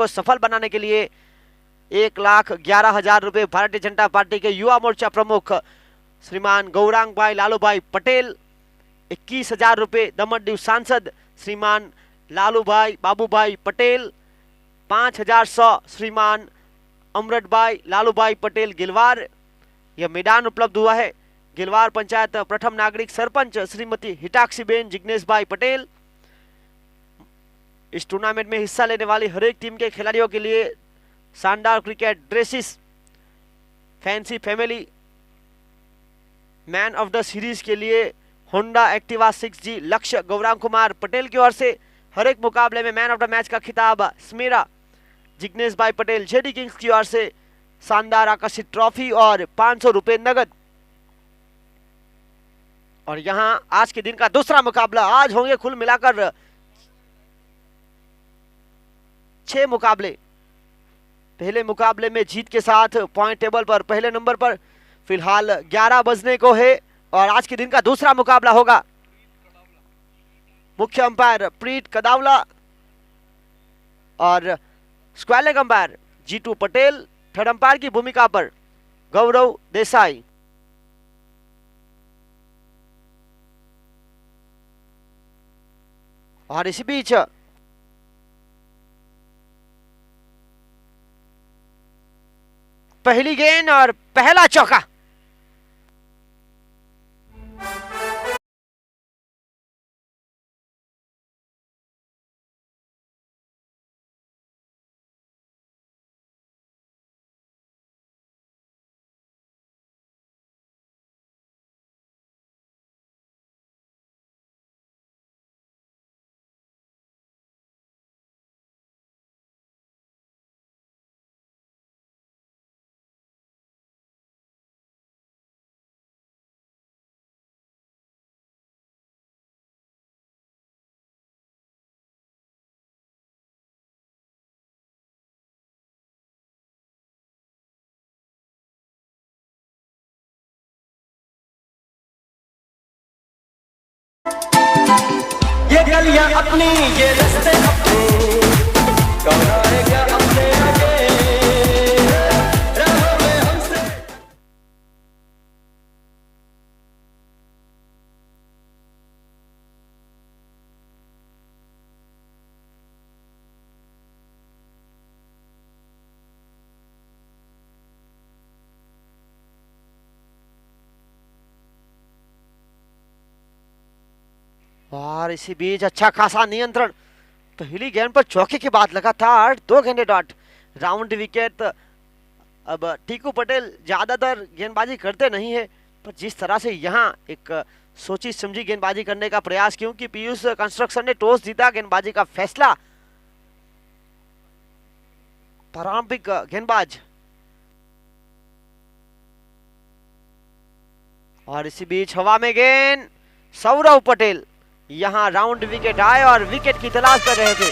को सफल बनाने के लिए 1,11,000 रुपये भारतीय जनता पार्टी के युवा मोर्चा प्रमुख श्रीमान गौरांग भाई लालूभाई पटेल, 21,000 रुपये दमन सांसद श्रीमान लालूभाई बाबूभाई पटेल, 5,100 श्रीमान अमृत भाई लालूभाई पटेल गिलवार। यह मैदान उपलब्ध हुआ है। गिलवार पंचायत प्रथम नागरिक सरपंच श्रीमती हिटाक्षीबेन जिग्नेश भाई पटेल। इस टूर्नामेंट में हिस्सा लेने वाली हर एक टीम के खिलाड़ियों के लिए शानदार cricket dresses, fancy family man of the series के लिए होंडा एक्टिवा 6G लक्ष्य गौरांग कुमार पटेल की ओर से। हर एक मुकाबले में मैन ऑफ द मैच का खिताब स्मीरा जिग्नेश भाई पटेल जेडी किंग्स की ओर से शानदार आकर्षित ट्रॉफी और 500 रुपए नगद। और यहां आज के दिन का दूसरा मुकाबला। आज होंगे कुल मिलाकर 6 मुकाबले। पहले मुकाबले में जीत के साथ पॉइंट टेबल पर पहले नंबर पर फिलहाल 11 बजने को है और आज के दिन का दूसरा मुकाबला होगा। मुख्य अंपायर प्रीत कदावला और square umpire Jitu Patel, third umpire की भूमिका पर गौरव देसाई। और इसी बीच पहली गेंद और पहला चौका। ये गलियां अपनी, ये रास्ते अपने, कौन आएगा अपने आगे, राहों में हमसे। और इसी बीच अच्छा खासा नियंत्रण। पहली गेंद पर चौके के बाद लगातार 2 गेंदे डॉट, राउंड विकेट। अब टीकू पटेल ज्यादातर गेंदबाजी करते नहीं है, पर जिस तरह से यहाँ एक सोची समझी गेंदबाजी करने का प्रयास, क्योंकि पीयूष कंस्ट्रक्शन ने टॉस जीता, गेंदबाजी का फैसला प्रारंभिक गेंदबाज। और इसी बीच हवा में गेंद, सौरव पटेल यहां राउंड विकेट आए और विकेट की तलाश कर रहे थे।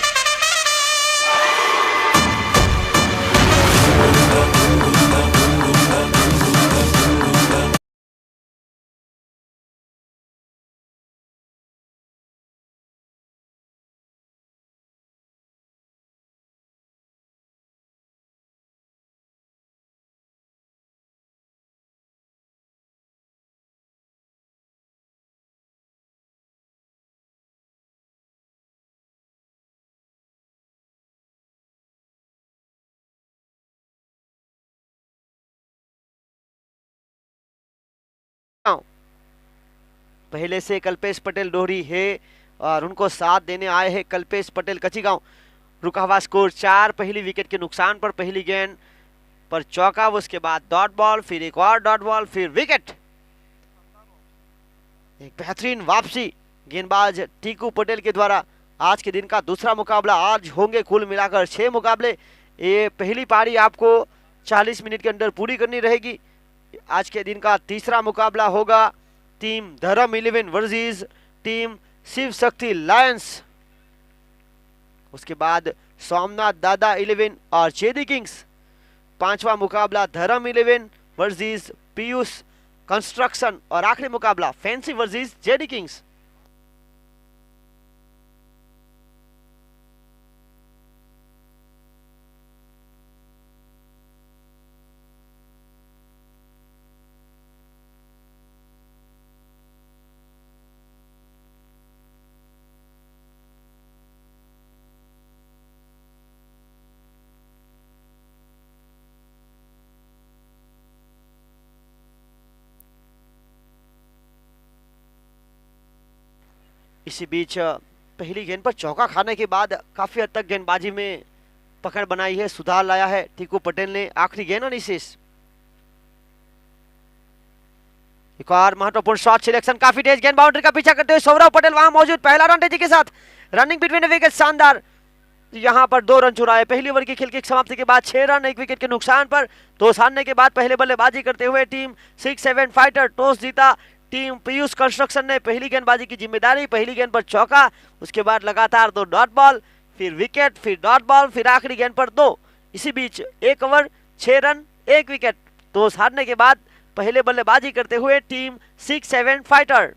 पहले से कल्पेश पटेल डोहरी है और उनको साथ देने आए हैं कल्पेश पटेल कचिगांव। रुका हुआ स्कोर 4। पहली विकेट के नुकसान पर पहली गेंद पर चौका, उसके बाद डॉट बॉल, फिर एक और डॉट बॉल, फिर विकेट। एक बेहतरीन वापसी गेंदबाज टीकू पटेल के द्वारा। आज के दिन का दूसरा मुकाबला। आज होंगे कुल मिलाकर 6 मुकाबले। ये पहली पारी आपको 40 मिनट के अंदर पूरी करनी रहेगी। आज के दिन का तीसरा मुकाबला होगा टीम धर्म 11 versus team Shiv Shakti Lions. उसके बाद सोमनाथ दादा 11 और जेडी किंग्स। पांचवा मुकाबला धर्म 11 वर्सेस पीयूष कंस्ट्रक्शन और आखिरी मुकाबला फैंसी वर्सेस जेडी किंग्स। इसी बीच पहली गेंद पर चौका खाने के बाद काफी हद तक गेंदबाजी में पकड़ बनाई है, सुधार लाया है टीकू पटेल ने। आखिरी गेंद अनिशेष, एक और महत्वपूर्ण शॉट सिलेक्शन, काफी तेज गेंद, बाउंड्री का पीछा करते हुए सौरभ पटेल वहां मौजूद, पहला रन तेजी के साथ, रनिंग बिटवीन विकेट, शानदार। यहां पर 2 रन चुराए। पहली ओवर की खेल की समाप्ति के बाद 6 रन 1 विकेट के नुकसान पर टॉस हारने के बाद पहले बल्लेबाजी करते हुए टीम 6-7 फाइटर टॉस जीता। टीम पीयूष कंस्ट्रक्शन ने पहली गेंदबाजी की जिम्मेदारी, पहली गेंद पर चौका, उसके बाद लगातार 2 डॉट बॉल, फिर विकेट, फिर डॉट बॉल, फिर आखिरी गेंद पर 2। इसी बीच 1 ओवर 6 रन 1 विकेट। टॉस हारने के बाद पहले बल्लेबाजी करते हुए टीम 6-7 फाइटर।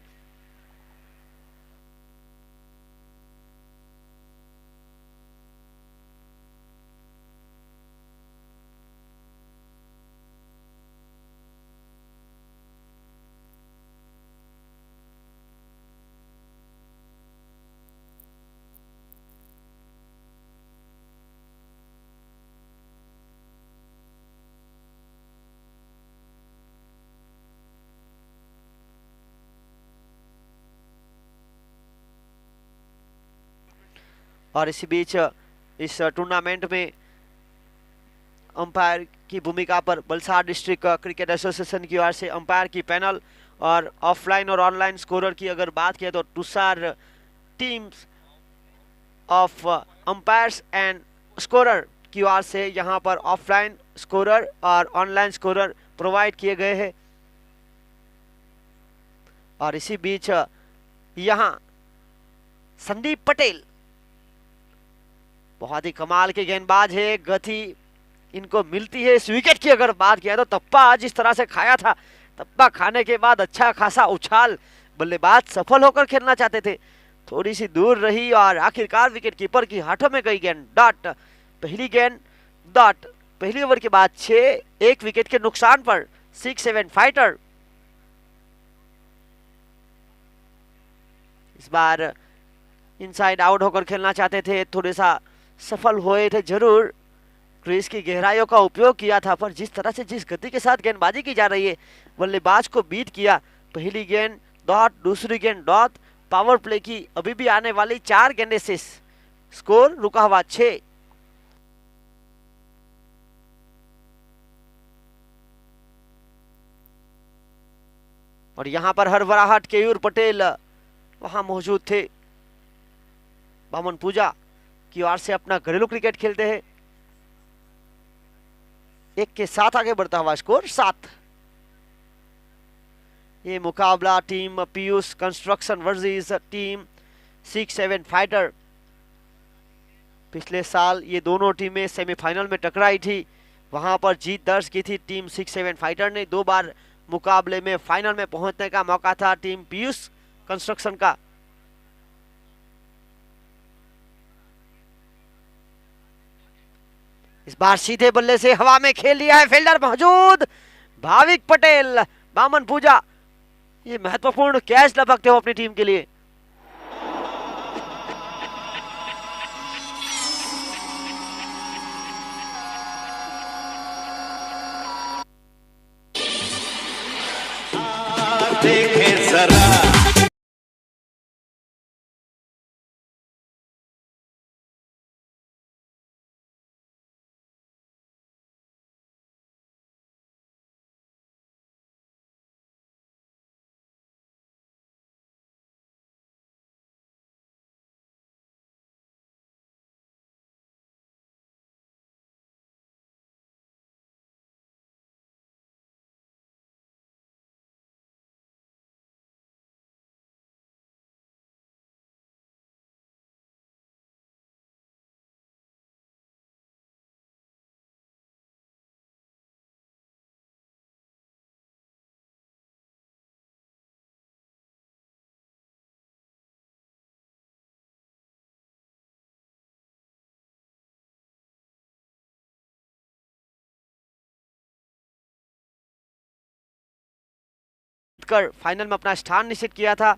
और इसी बीच इस टूर्नामेंट में अंपायर की भूमिका पर वलसाड डिस्ट्रिक्ट क्रिकेट एसोसिएशन की ओर से अंपायर की पैनल और ऑफलाइन और ऑनलाइन स्कोरर की अगर बात किया तो Tushar teams of umpires and scorer की ओर से यहाँ पर ऑफलाइन स्कोरर और ऑनलाइन स्कोरर प्रोवाइड किए गए हैं। और इसी बीच यहाँ संदीप पटेल बहुत ही कमाल के गेंदबाज है, गति इनको मिलती है। इस विकेट की अगर बात किया तो तप्पा जिस तरह से खाया था, तप्पा खाने के बाद अच्छा खासा उछाल, बल्लेबाज सफल होकर खेलना चाहते थे, थोड़ी सी दूर रही और आखिरकार विकेट कीपर की हाथों में गई गेंद डॉट। पहली गेंद डॉट, पहली ओवर के बाद 6 1 विकेट के नुकसान पर 6-7 फाइटर। इस बार इनसाइड आउट होकर खेलना चाहते थे, थोड़े सा सफल हुए थे जरूर, क्रीज की गहराइयों का उपयोग किया था, पर जिस तरह से जिस गति के साथ गेंदबाजी की जा रही है बल्लेबाज को बीट किया। पहली गेंद डॉट, दूसरी गेंद डॉट, पावर प्ले की अभी भी आने वाली 4 गेंदें से स्कोर रुका हुआ 6। और यहां पर हरभराहट केयूर पटेल वहां मौजूद थे, बामन पूजा की ओर से अपना घरेलू क्रिकेट खेलते हैं। 1 के साथ आगे बढ़ता हुआ स्कोर 7। ये मुकाबला team Piyush construction versus team 6-7 fighter. पिछले साल ये दोनों टीमें सेमीफाइनल में टकराई थी, वहां पर जीत दर्ज की थी टीम 6-7 फाइटर ने। 2 बार मुकाबले में फाइनल में पहुंचने का मौका था टीम पीयूष कंस्ट्रक्शन का। इस बार सीधे बल्ले से हवा में खेल लिया है, फील्डर मौजूद, भाविक पटेल, बामन पूजा, ये महत्वपूर्ण कैच लपकते हो अपनी टीम के लिए। देखे जरा कर फाइनल में अपना स्थान निश्चित किया था।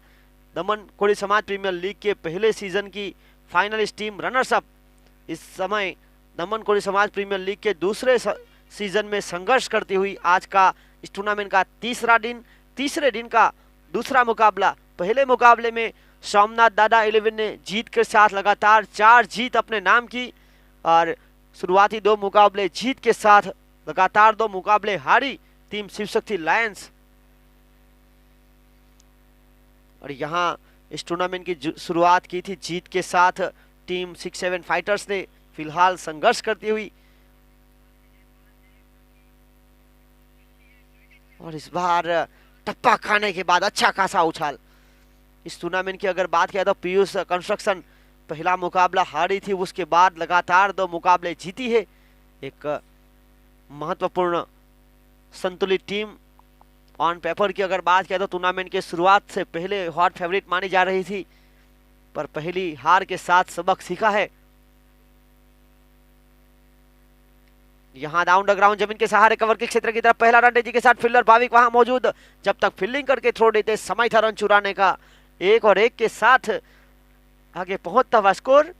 दमन कोड़ी समाज प्रीमियर लीग के पहले सीजन की फाइनलिस्ट टीम रनर्स अप इस समय दमन कोड़ी समाज प्रीमियर लीग के दूसरे सीजन में संघर्ष करती हुई आज का इस टूर्नामेंट का तीसरे दिन का दूसरा मुकाबला। पहले मुकाबले में सोमनाथ दादा 11 ने जीत के साथ लगातार 4 जीत अपने नाम की और शुरुआती 2 मुकाबले जीत के साथ लगातार 2 मुकाबले हारी टीम शिव शक्ति लायंस। और यहां इस टूर्नामेंट की शुरुआत की थी जीत के साथ टीम 6-7 फाइटर्स ने, फिलहाल संघर्ष करती हुई। और इस बार टप्पा खाने के बाद अच्छा खासा उछाल। इस टूर्नामेंट की अगर बात किया तो पीयूष कंस्ट्रक्शन पहला मुकाबला हारी थी, उसके बाद लगातार 2 मुकाबले जीती है। एक महत्वपूर्ण संतुलित टीम। ऑन पेपर की अगर बात किया तो टूर्नामेंट के शुरुआत से पहले हॉट फेवरेट मानी जा रही थी, पर पहली हार के साथ सबक सीखा है। यहां डाउन द ग्राउंड जमीन के सहारे कवर के क्षेत्र की तरफ पहला रन तेजी के साथ फील्डर भाविक वहां मौजूद, जब तक फील्डिंग करके थ्रो देते समय था रन चुराने का। 1 और 1 के साथ आगे पहुंचता हुआ स्कोर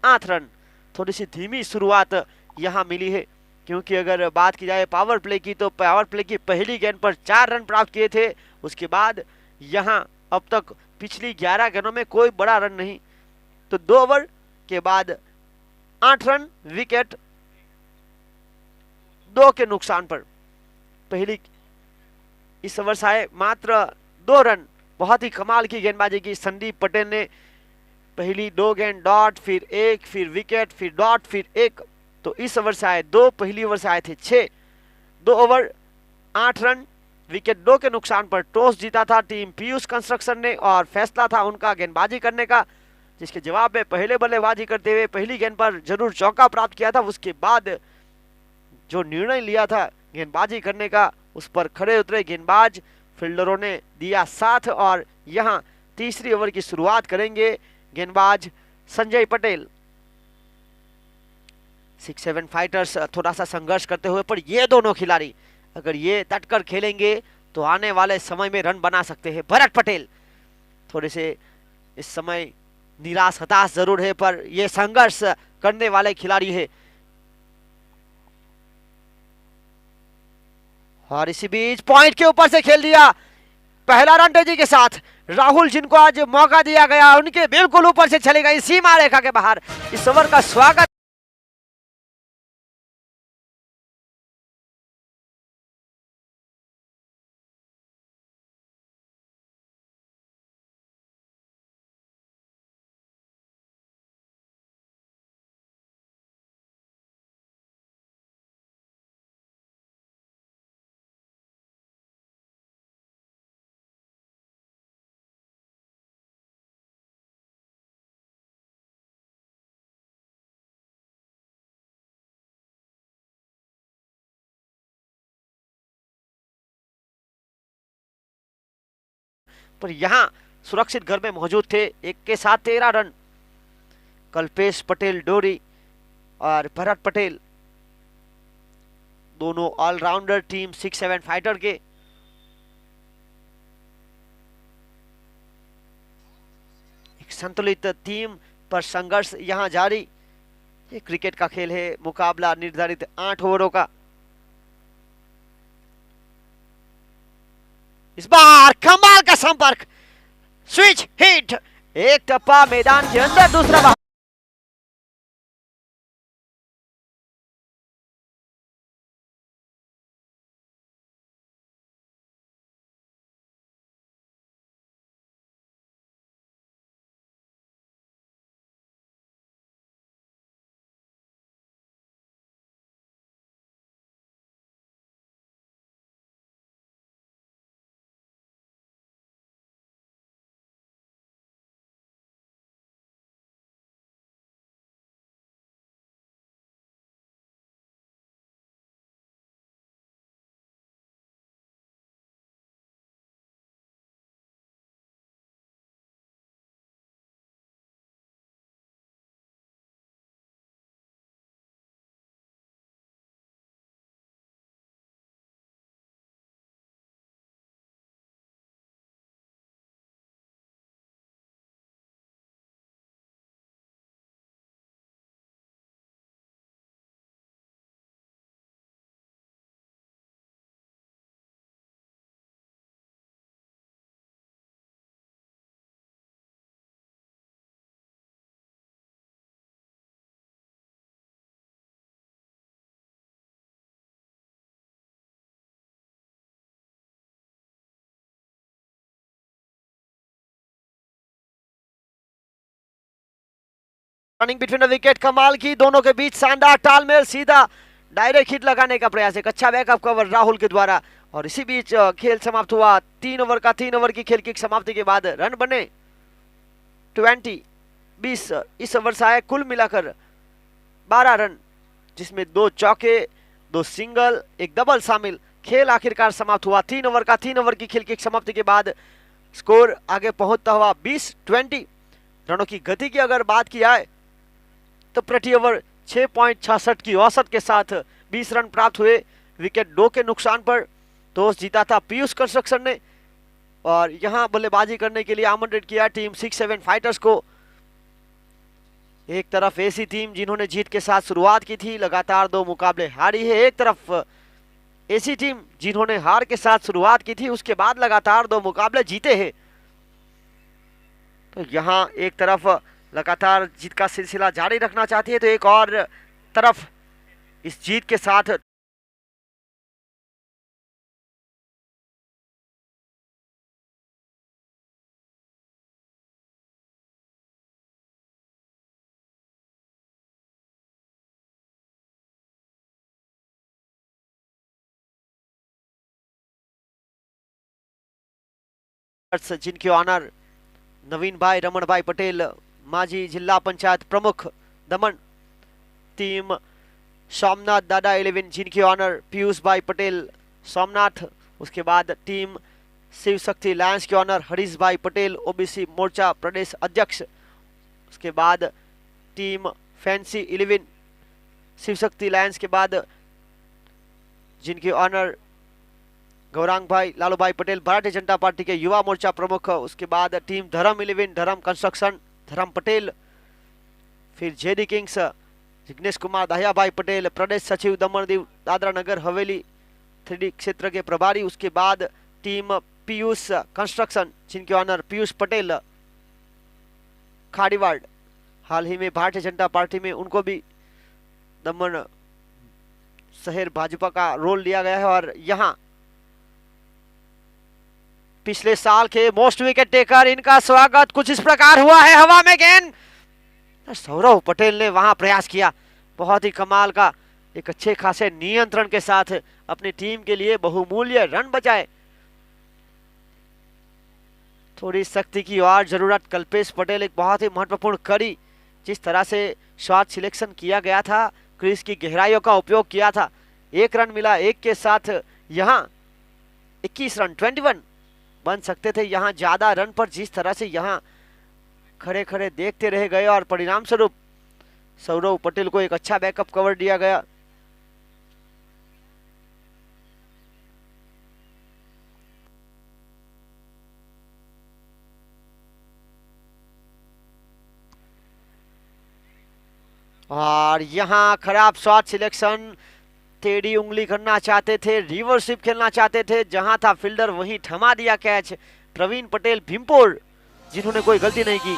8 रन। थोड़ी सी धीमी शुरुआत यहां मिली है, क्योंकि अगर बात की जाए पावर प्ले की तो पावर प्ले की पहली गेंद पर 4 रन प्राप्त किए थे। उसके बाद यहां अब तक पिछली 11 गेंदों में कोई बड़ा रन नहीं, तो 2 ओवर के बाद 8 रन विकेट 2 के नुकसान पर। पहली इस ओवर से आए मात्र 2 रन। बहुत ही कमाल की गेंदबाजी की संदीप पटेल ने। पहली 2 गेंद डॉट, फिर 1, फिर विकेट, फिर डॉट, फिर 1। तो इस ओवर से आए 2, पहली ओवर से आए थे 6। 2 ओवर 8 रन विकेट 2 के नुकसान पर। टॉस जीता था टीम पीयूष कंस्ट्रक्शन ने और फैसला था उनका गेंदबाजी करने का, जिसके जवाब में पहले बल्लेबाजी करते हुए पहली गेंद पर जरूर चौका प्राप्त किया था। उसके बाद जो निर्णय लिया था गेंदबाजी करने का, उस पर खड़े उतरे गेंदबाज, फील्डरों ने दिया साथ। और यहां तीसरी ओवर की शुरुआत करेंगे गेंदबाज संजय पटेल। 6-7 फाइटर्स थोड़ा सा संघर्ष करते हुए, पर ये दोनों खिलाड़ी अगर ये डटकर खेलेंगे तो आने वाले समय में रन बना सकते हैं। भरत पटेल थोड़े से इस समय निराश हताश जरूर है, पर ये संघर्ष करने वाले खिलाड़ी है। और इसी बीच पॉइंट के ऊपर से खेल दिया पहला रन तेजी के साथ। राहुल जिनको आज मौका दिया गया उनके बिल्कुल ऊपर से चले गई सीमा रेखा के बाहर। इस ओवर का स्वागत पर यहां सुरक्षित घर में मौजूद थे। 1 के साथ 13 रन। कल्पेश पटेल डोरी और भरत पटेल दोनों ऑलराउंडर टीम 6-7 फाइटर के। एक संतुलित टीम पर संघर्ष यहां जारी। ये क्रिकेट का खेल है, मुकाबला निर्धारित 8 ओवरों का। इस बार कमाल का संपर्क, स्विच हिट, एक टप्पा मैदान के अंदर, दूसरा रनिंग बिटवीन द विकेट, कमाल की दोनों के बीच शानदार तालमेल, सीधा डायरेक्ट हिट लगाने का प्रयास, एक अच्छा बैकअप कवर राहुल के द्वारा। और इसी बीच खेल समाप्त हुआ। 3 ओवर की खेल की समाप्ति के बाद रन बने 20 इस ओवर से आए कुल मिलाकर 12 रन, जिसमें 2 चौके, 2 सिंगल, एक डबल शामिल। खेल आखिरकार समाप्त हुआ। 3 ओवर की खेल की समाप्ति के बाद स्कोर आगे पहुंचता हुआ 20-20। रनों की गति की अगर बात की जाए तो प्रति ओवर 6.66 की औसत के साथ 20 रन प्राप्त हुए। विकेट 2 के नुकसान पर टॉस जीता था पीयूष कंस्ट्रक्शन ने, और यहां बल्लेबाजी करने के लिए आमंत्रित किया टीम 6-7 फाइटर्स को। एक तरफ ऐसी टीम जिन्होंने जीत के साथ शुरुआत की थी, लगातार 2 मुकाबले हारी है। एक तरफ ऐसी टीम जिन्होंने हार के साथ शुरुआत की थी, उसके बाद लगातार 2 मुकाबले जीते हैं। तो यहां एक तरफ लगातार जीत का सिलसिला जारी रखना चाहती है, तो एक और तरफ इस जीत के साथ जिनके ऑनर नवीन भाई रमन भाई पटेल, माजी जिला पंचायत प्रमुख दमन, टीम सोमनाथ दादा 11 जिनके ऑनर पीयूष भाई पटेल सोमनाथ, उसके बाद टीम शिव शक्ति लायंस के ऑनर हरीश भाई पटेल ओबीसी मोर्चा प्रदेश अध्यक्ष, उसके बाद team fancy 11 Shiv Shakti Lions के बाद जिनके ऑनर गौरांग भाई लालू भाई पटेल भारतीय जनता पार्टी के युवा मोर्चा प्रमुख, उसके बाद टीम धर्म 11 धर्म कंस्ट्रक्शन धर्म पटेल, फिर जेडी किंग्स जिग्नेश कुमार दाहिया भाई पटेल प्रदेश सचिव दमन दीव दादरा नगर हवेली 3D क्षेत्र के प्रभारी, उसके बाद टीम पीयूष कंस्ट्रक्शन जिनके ऑनर पीयूष पटेल खाड़ीवाड़, हाल ही में भारतीय जनता पार्टी में उनको भी दमन शहर भाजपा का रोल लिया गया है। और यहाँ पिछले साल के मोस्ट विकेट टेकर, इनका स्वागत कुछ इस प्रकार हुआ है। हवा में गेंद, सौरव पटेल ने वहां प्रयास किया, बहुत ही कमाल का, एक अच्छे खासे नियंत्रण के साथ अपनी टीम के लिए बहुमूल्य रन बचाए। थोड़ी सख्ती की और जरूरत। कल्पेश पटेल एक बहुत ही महत्वपूर्ण कड़ी, जिस तरह से शॉट सिलेक्शन किया गया था, क्रीज की गहराइयों का उपयोग किया था, 1 रन मिला, 1 के साथ यहां 21 रन 21 बन सकते थे। यहां ज्यादा रन पर जिस तरह से यहां खड़े खड़े देखते रह गए और परिणाम स्वरूप सौरव पटेल को एक अच्छा बैकअप कवर दिया गया। और यहां खराब शॉट सिलेक्शन, टेढ़ी उंगली करना चाहते थे, रिवर्सिप खेलना चाहते थे, जहां था फील्डर वहीं थमा दिया कैच। प्रवीण पटेल भीमपुर जिन्होंने कोई गलती नहीं की।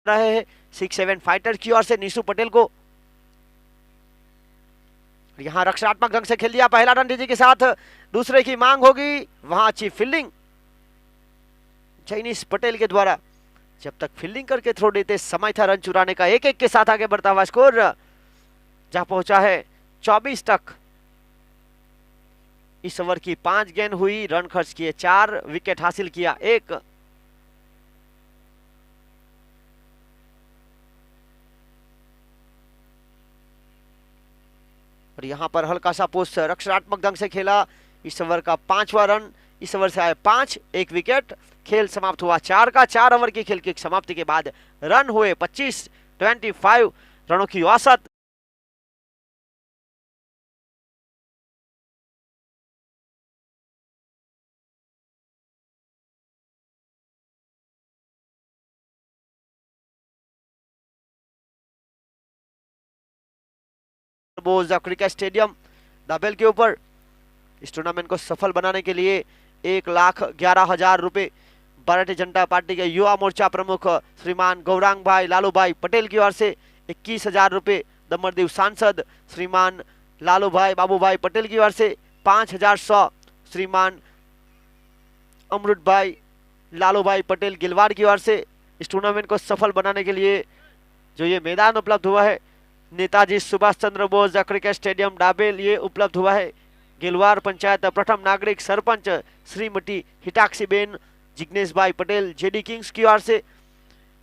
रहे हैं 6-7 फाइटर की ओर से नीशू पटेल को। यहां रक्षात्मक ढंग से खेल दिया, पहला रन डीजी के साथ दूसरे की मांग होगी, वहां अच्छी फील्डिंग चाइनीस पटेल के द्वारा। जब तक फील्डिंग करके थ्रो देते समय था रन चुराने का। एक एक के साथ आगे बढ़ता हुआ स्कोर जहां पहुंचा है 24 तक। इस ओवर की 5 गेंद हुई, रन खर्च किए 4, विकेट हासिल किया 1। और यहां पर हल्का सा पोस्ट रक्षात्मक ढंग से खेला। इस ओवर का 5वां रन, इस ओवर से आए 5, 1 विकेट। खेल समाप्त हुआ 4 का। 4 ओवर की खेल की समाप्ति के बाद रन हुए 25, 25 रनों की औसत। बोज क्रिकेट स्टेडियम दाबेल के ऊपर इस टूर्नामेंट को सफल बनाने के लिए 1,11,000 रुपए भारतीय जनता पार्टी के युवा मोर्चा प्रमुख श्रीमान गौरांग भाई लालू भाई पटेल की ओर से, 21,000 रुपए दमनदीव सांसद श्रीमान लालू भाई बाबू भाई पटेल की ओर से, 5,100 श्रीमान अमृत भाई लालू भाई पटेल गिलवाड़ की ओर से। इस टूर्नामेंट को सफल बनाने के लिए जो ये मैदान उपलब्ध हुआ है Netaji Subhash Chandra Bose cricket stadium double, ये उपलब्ध हुआ है गिलवार पंचायत प्रथम नागरिक सरपंच श्रीमती हिटाक्षीबेन जिग्नेश भाई पटेल जेडी किंग्स की ओर से।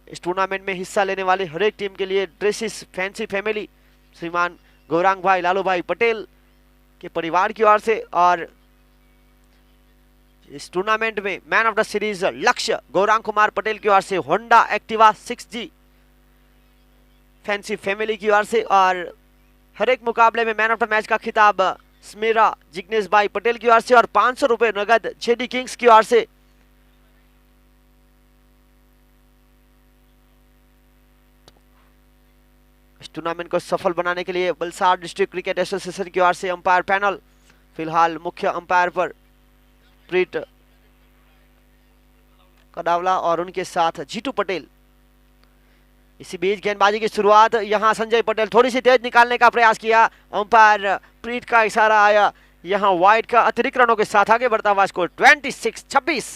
इस टूर्नामेंट में हिस्सा लेने वाले हर एक टीम के लिए ड्रेसेस फैंसी फैमिली श्रीमान गौरांग भाई लालू भाई पटेल के परिवार की ओर से। और इस टूर्नामेंट में मैन ऑफ द सीरीज लक्ष्य गौरांग कुमार पटेल की ओर से Honda Activa 6G fancy family की ओर से। और हर एक मुकाबले में मैन ऑफ द मैच का खिताब स्मेरा जिग्नेश भाई पटेल की ओर से और 500 रुपए नगद जेडी किंग्स की ओर से। इस टूर्नामेंट को सफल बनाने के लिए वलसाड डिस्ट्रिक्ट क्रिकेट एसोसिएशन की ओर से अंपायर पैनल फिलहाल मुख्य अंपायर पर प्रीत कडावला और उनके साथ जीतू पटेल। इसी बीच गेंदबाजी की शुरुआत, यहां संजय पटेल थोड़ी सी तेज निकालने का प्रयास किया, अंपायर प्रीत का इशारा आया, यहां वाइड का अतिरिक्त रनों के साथ आगे बढ़ता हुआ स्कोर 26-26।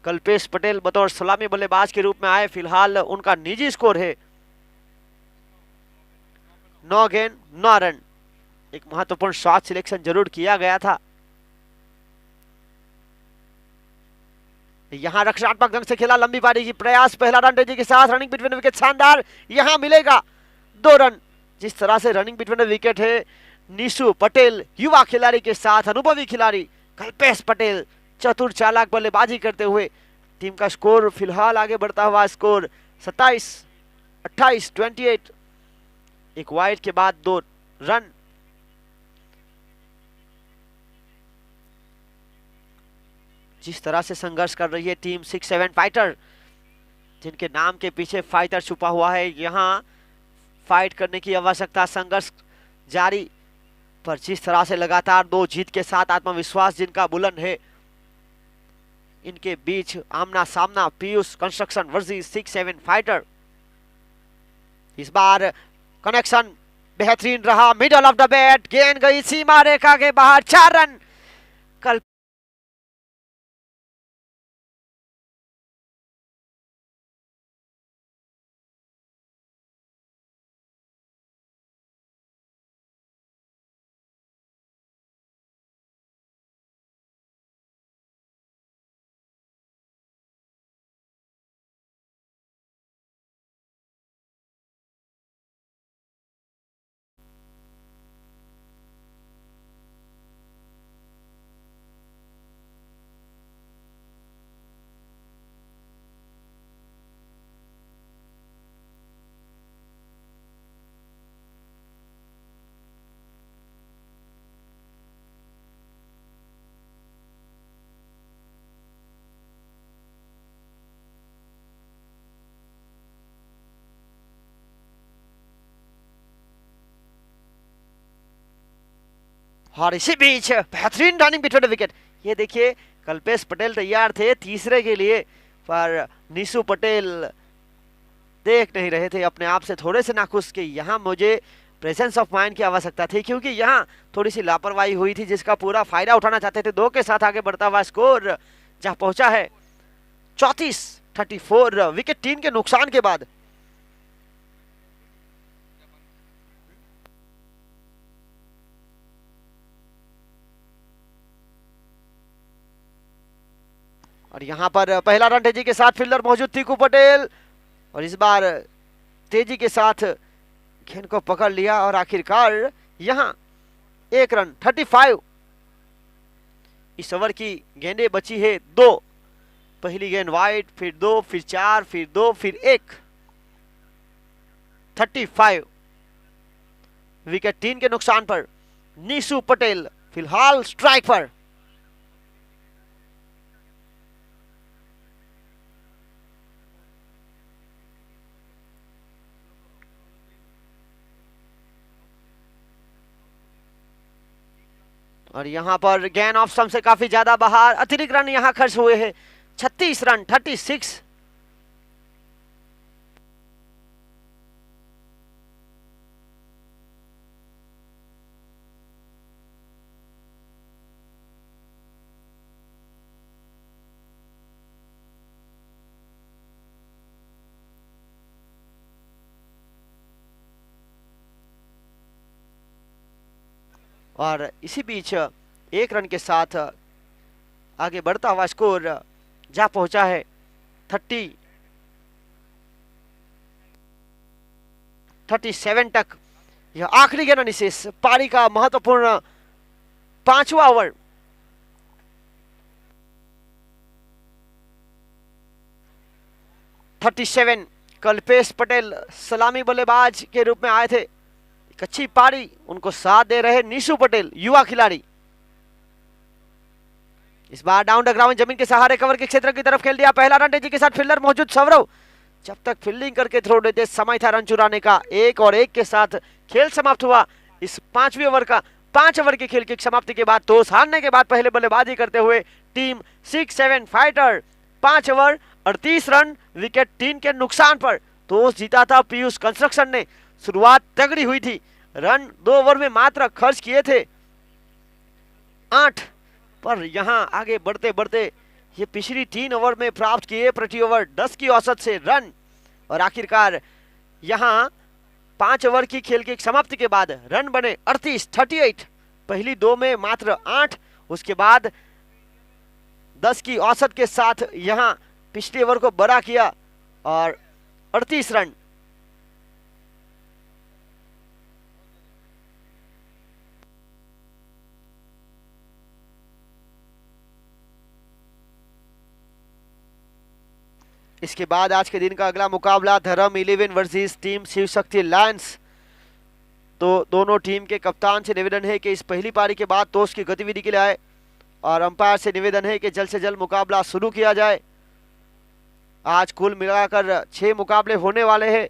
कल्पेश पटेल बतौर सलामी बल्लेबाज के रूप में आए, फिलहाल उनका निजी स्कोर है 9 गेंद 9 रन। एक महत्वपूर्ण शॉट सिलेक्शन जरूर किया गया था। यहां रक्षात्मक ढंग से खेला, लंबी पारी की प्रयास, पहला रन तेजी के साथ, रनिंग बिटवीन विकेट शानदार, यहां मिलेगा 2 रन। जिस तरह से रनिंग बिटवीन विकेट है नीशू पटेल युवा खिलाड़ी के साथ अनुभवी खिलाड़ी कल्पेश पटेल चतुर चालाक बल्लेबाजी करते हुए टीम का स्कोर फिलहाल आगे बढ़ता हुआ स्कोर 27-28 28। एक वाइड के बाद 2 रन। जिस तरह से संघर्ष कर रही है टीम 6-7 फाइटर, जिनके नाम के पीछे फाइटर छुपा हुआ है, यहां फाइट करने की आवश्यकता, संघर्ष जारी। पर जिस तरह से लगातार 2 जीत के साथ आत्मविश्वास जिनका बुलंद है, इनके बीच आमना सामना पीयूष कंस्ट्रक्शन वर्सेस 6-7 फाइटर। इस बार कनेक्शन बेहतरीन रहा, मिडल ऑफ द बैट, गेंद गई सीमा रेखा के बाहर, 4 रन। कल और इसी बीच बेहतरीन रनिंग बिटवीन द विकेट। ये देखिए कल्पेश पटेल तैयार थे तीसरे के लिए, पर नीशू पटेल देख नहीं रहे थे, अपने आप से थोड़े से नाखुश कि यहाँ मुझे प्रेजेंस ऑफ माइंड की आवश्यकता थी, क्योंकि यहाँ थोड़ी सी लापरवाही हुई थी जिसका पूरा फायदा उठाना चाहते थे। 2 के साथ आगे बढ़ता हुआ स्कोर जहाँ पहुंचा है 34-34 विकेट 3 के नुकसान के बाद। और यहां पर पहला रन तेजी के साथ फील्डर मौजूद थी पटेल, और इस बार तेजी के साथ गेंद को पकड़ लिया और आखिरकार यहां 1 रन 35। इस ओवर की गेंदें बची है 2, पहली गेंद वाइड, फिर 2, फिर 4, फिर 2, फिर 1। 35 विकेट 3 के नुकसान पर नीशू पटेल फिलहाल स्ट्राइक पर। और यहां पर गेंद ऑफ स्टंप से काफी ज्यादा बाहर, अतिरिक्त रन यहां खर्च हुए हैं 36 रन 36। और इसी बीच 1 रन के साथ आगे बढ़ता हुआ स्कोर जा पहुंचा है 37 तक। यह आखिरी गेंद निशेष पारी का महत्वपूर्ण 5वां ओवर। कल्पेश पटेल सलामी बल्लेबाज के रूप में आए थे। एक अच्छी पारी उनको साथ दे रहे नीशू पटेल, युवा खिलाड़ी। इस बार डाउन द ग्राउंड जमीन के सहारे कवर के क्षेत्र की तरफ खेल दिया। पहला रन तेजी के साथ फील्डर मौजूद सौरव जब तक फील्डिंग करके थ्रो देते समय था रन चुराने का। 1 और 1 के साथ खेल समाप्त हुआ। इस 5वें ओवर का 5 ओवर के खेल की समाप्ति के बाद टॉस हारने के बाद पहले बल्लेबाजी करते हुए team 6-7 fighter 5 over 38 run wicket 3 के नुकसान पर टॉस जीता था पीयूष कंस्ट्रक्शन ने। शुरुआत तगड़ी हुई थी, रन 2 ओवर में मात्र खर्च किए थे 8, पर यहां आगे बढ़ते बढ़ते ये पिछली 3 ओवर में प्राप्त किए प्रति ओवर 10 की औसत से रन, और आखिरकार यहां 5 ओवर की खेल की समाप्ति के बाद रन बने 38। पहली 2 में मात्र 8, उसके बाद 10 की औसत के साथ यहां पिछले ओवर को बड़ा किया और 38 रन। इसके बाद आज के दिन का अगला मुकाबला धर्म 11 versus team Shiv Shakti Lions. तो दोनों टीम के कप्तान से निवेदन है कि इस पहली पारी के बाद टॉस की गतिविधि के लिए आए, और अंपायर से निवेदन है कि जल्द से जल्द मुकाबला शुरू किया जाए। आज कुल मिलाकर 6 मुकाबले होने वाले हैं।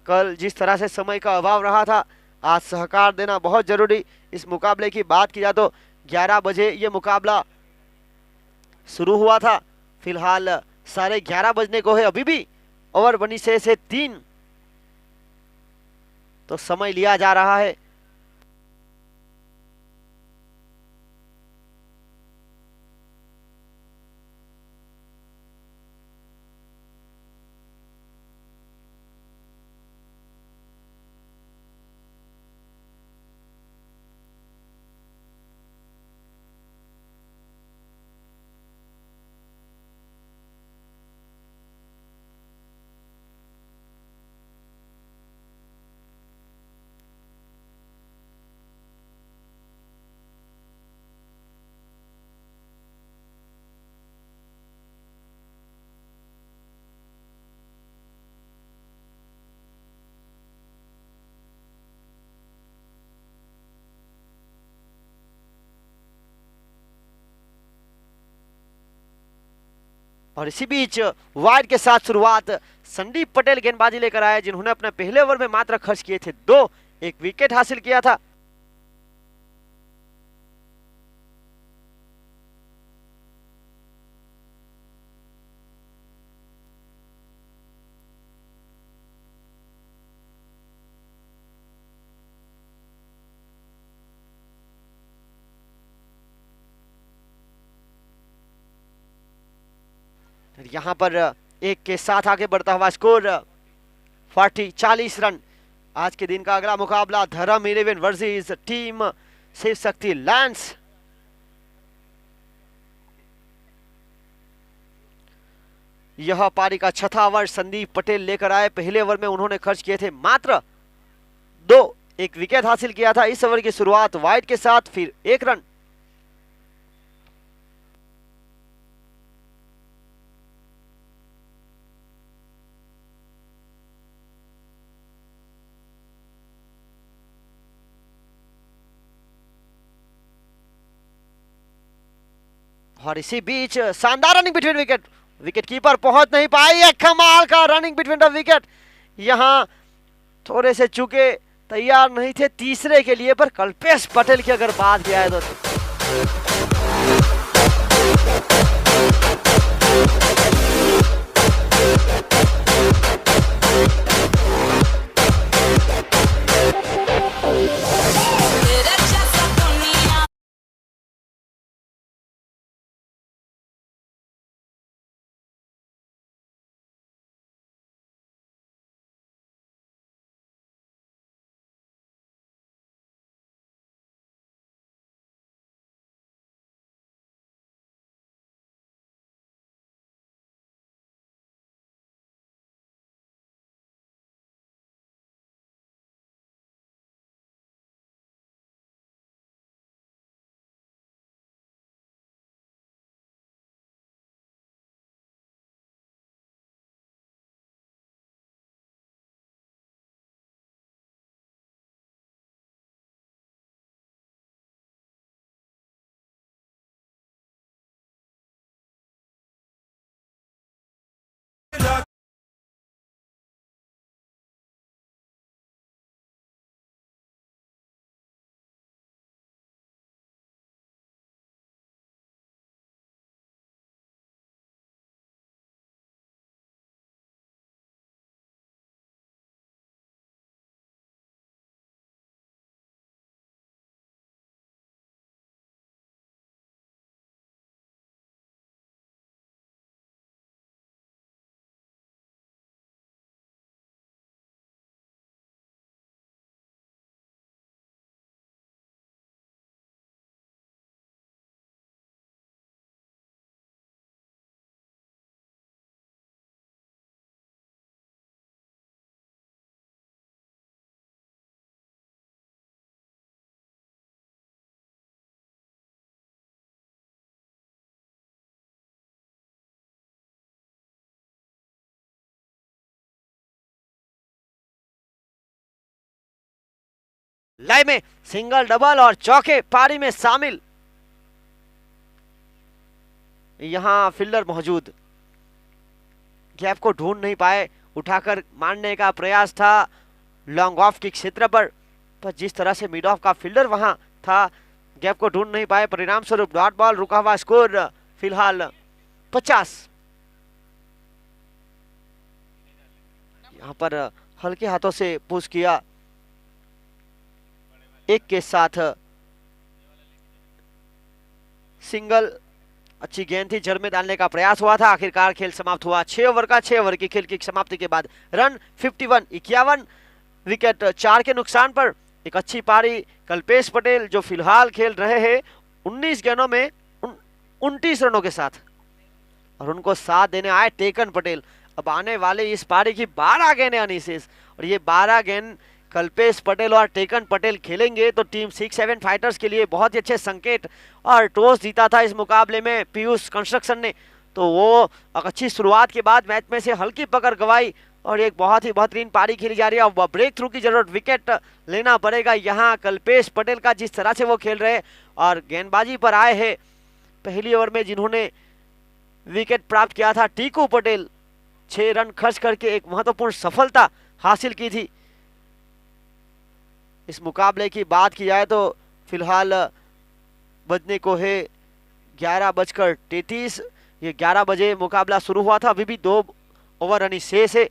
कल जिस तरह से समय का अभाव रहा था, आज सहकार देना बहुत जरूरी। इस मुकाबले की बात की जाए तो 11 बजे ये मुकाबला शुरू हुआ था। फिलहाल 11:30 बजने को है, अभी भी ओवर बनी से 3, तो समय लिया जा रहा है। और इसी बीच वाइड के साथ शुरुआत संदीप पटेल गेंदबाजी लेकर आए, जिन्होंने अपने पहले ओवर में मात्र खर्च किए थे 2, 1 विकेट हासिल किया था। यहाँ पर एक के साथ आगे बढ़ता हुआ स्कोर 40 रन। आज के दिन का अगला मुकाबला धर्म 11 versus team Shiv Shakti lens. यह पारी का छठा ओवर संदीप पटेल लेकर आए। पहले ओवर में उन्होंने खर्च किए थे मात्र 2, एक विकेट हासिल किया था। इस ओवर की शुरुआत वाइड के साथ, फिर 1 रन। और इसी बीच शानदार running between wicket, wicket keeper पहुंच नहीं पाई। एक कमाल का रनिंग बिटवीन द विकेट। यहां थोड़े से चूके तैयार नहीं थे तीसरे के लिए, पर कल्पेश पटेल की अगर बात किया है तो लय में सिंगल, डबल और चौके पारी में शामिल। यहां फील्डर मौजूद, गैप को ढूंढ नहीं पाए, उठाकर मारने का प्रयास था लॉन्ग ऑफ के क्षेत्र पर जिस तरह से मिड ऑफ का फील्डर वहां था, गैप को ढूंढ नहीं पाए। परिणाम स्वरूप डॉट बॉल, रुका हुआ स्कोर फिलहाल 50। यहां पर हल्के हाथों से पुश किया, एक के साथ सिंगल, अच्छी गेंद थी, जड़ में डालने का प्रयास हुआ था। आखिरकार खेल समाप्त हुआ। 6 ओवर की खेल की समाप्ति के बाद रन 51 विकेट 4 के नुकसान पर एक अच्छी पारी। कल्पेश पटेल जो फिलहाल खेल रहे हैं 19 गेंदों में 29 रनों के साथ, और उनको साथ देने आए टेकन पटेल। अब आने वाले इस पारी की 12 गेंदें अनिशेष, और ये 12 गेंद कल्पेश पटेल और टेकन पटेल खेलेंगे तो टीम 6-7 फाइटर्स के लिए बहुत ही अच्छे संकेत। और टॉस जीता था इस मुकाबले में पीयूष कंस्ट्रक्शन ने, तो वो अच्छी शुरुआत के बाद मैच में से हल्की पकड़ गवाई और एक बहुत ही बेहतरीन पारी खेली जा रही है। अब ब्रेक थ्रू की जरूरत, विकेट लेना पड़ेगा यहाँ कल्पेश पटेल का, जिस तरह से वो खेल रहे और गेंदबाजी पर आए हैं। पहली ओवर में जिन्होंने विकेट प्राप्त किया था टीकू पटेल, 6 रन खर्च करके एक महत्वपूर्ण सफलता हासिल की थी। इस मुकाबले की बात की जाए तो फिलहाल बजने को है 11:33। ये 11 बजे मुकाबला शुरू हुआ था, अभी भी 2 ओवर रनी शेष है।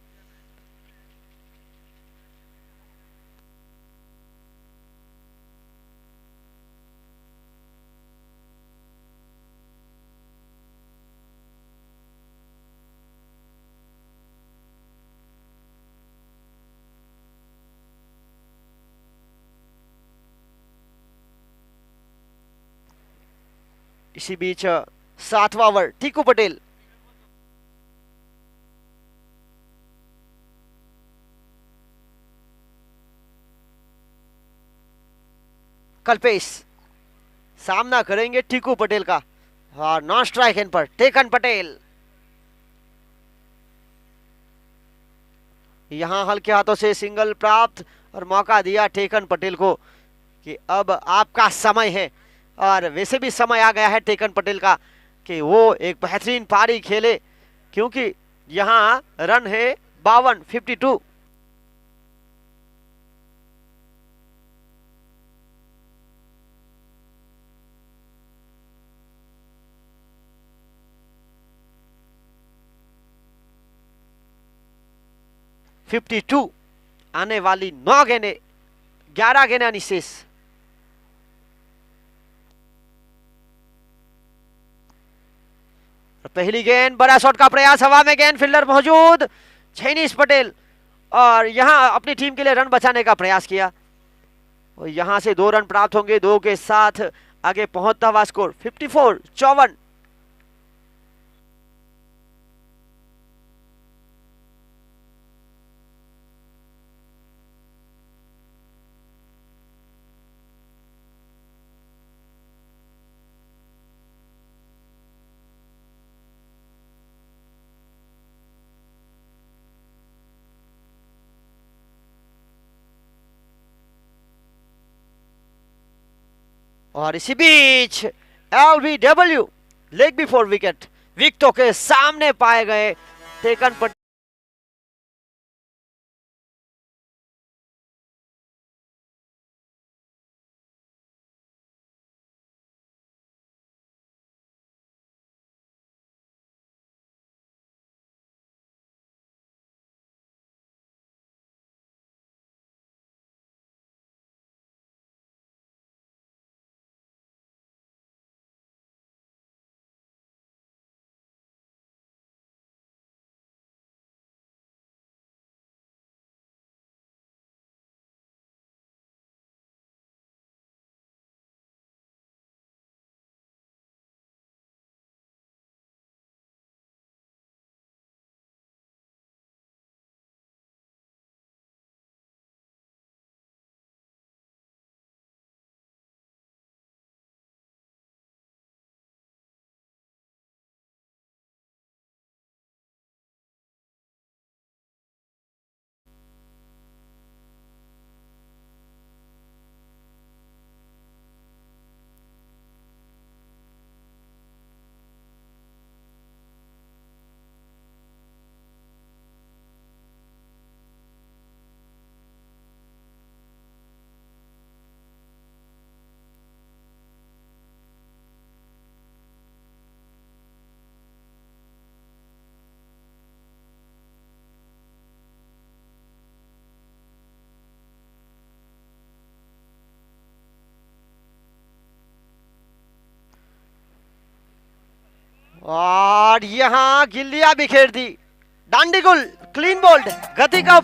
इसी बीच 7वां ओवर टीकू पटेल, कल्पेश सामना करेंगे टीकू पटेल का और नॉन स्ट्राइक इन पर टेकन पटेल। यहां हल्के हाथों से सिंगल प्राप्त और मौका दिया टेकन पटेल को कि अब आपका समय है। और वैसे भी समय आ गया है टेकन पटेल का कि वो एक बेहतरीन पारी खेले, क्योंकि यहां रन है 52, 52। आने वाली 9 गेंदें, 11 गेंदें निशेष। पहली गेंद, बड़ा शॉट का प्रयास, हवा में गेंद, फील्डर मौजूद, छैनीश पटेल, और यहां अपनी टीम के लिए रन बचाने का प्रयास किया और यहां से 2 रन प्राप्त होंगे। 2 के साथ आगे पहुंचता हुआ स्कोर 54, 54। और इसी बीच LBW लेग बिफोर विकेट, विकेटों के सामने पाए गए टेकन पटेल। और यहां गिल्लियां बिखेर दी, डांडीगुल, क्लीन बोल्ड, गति का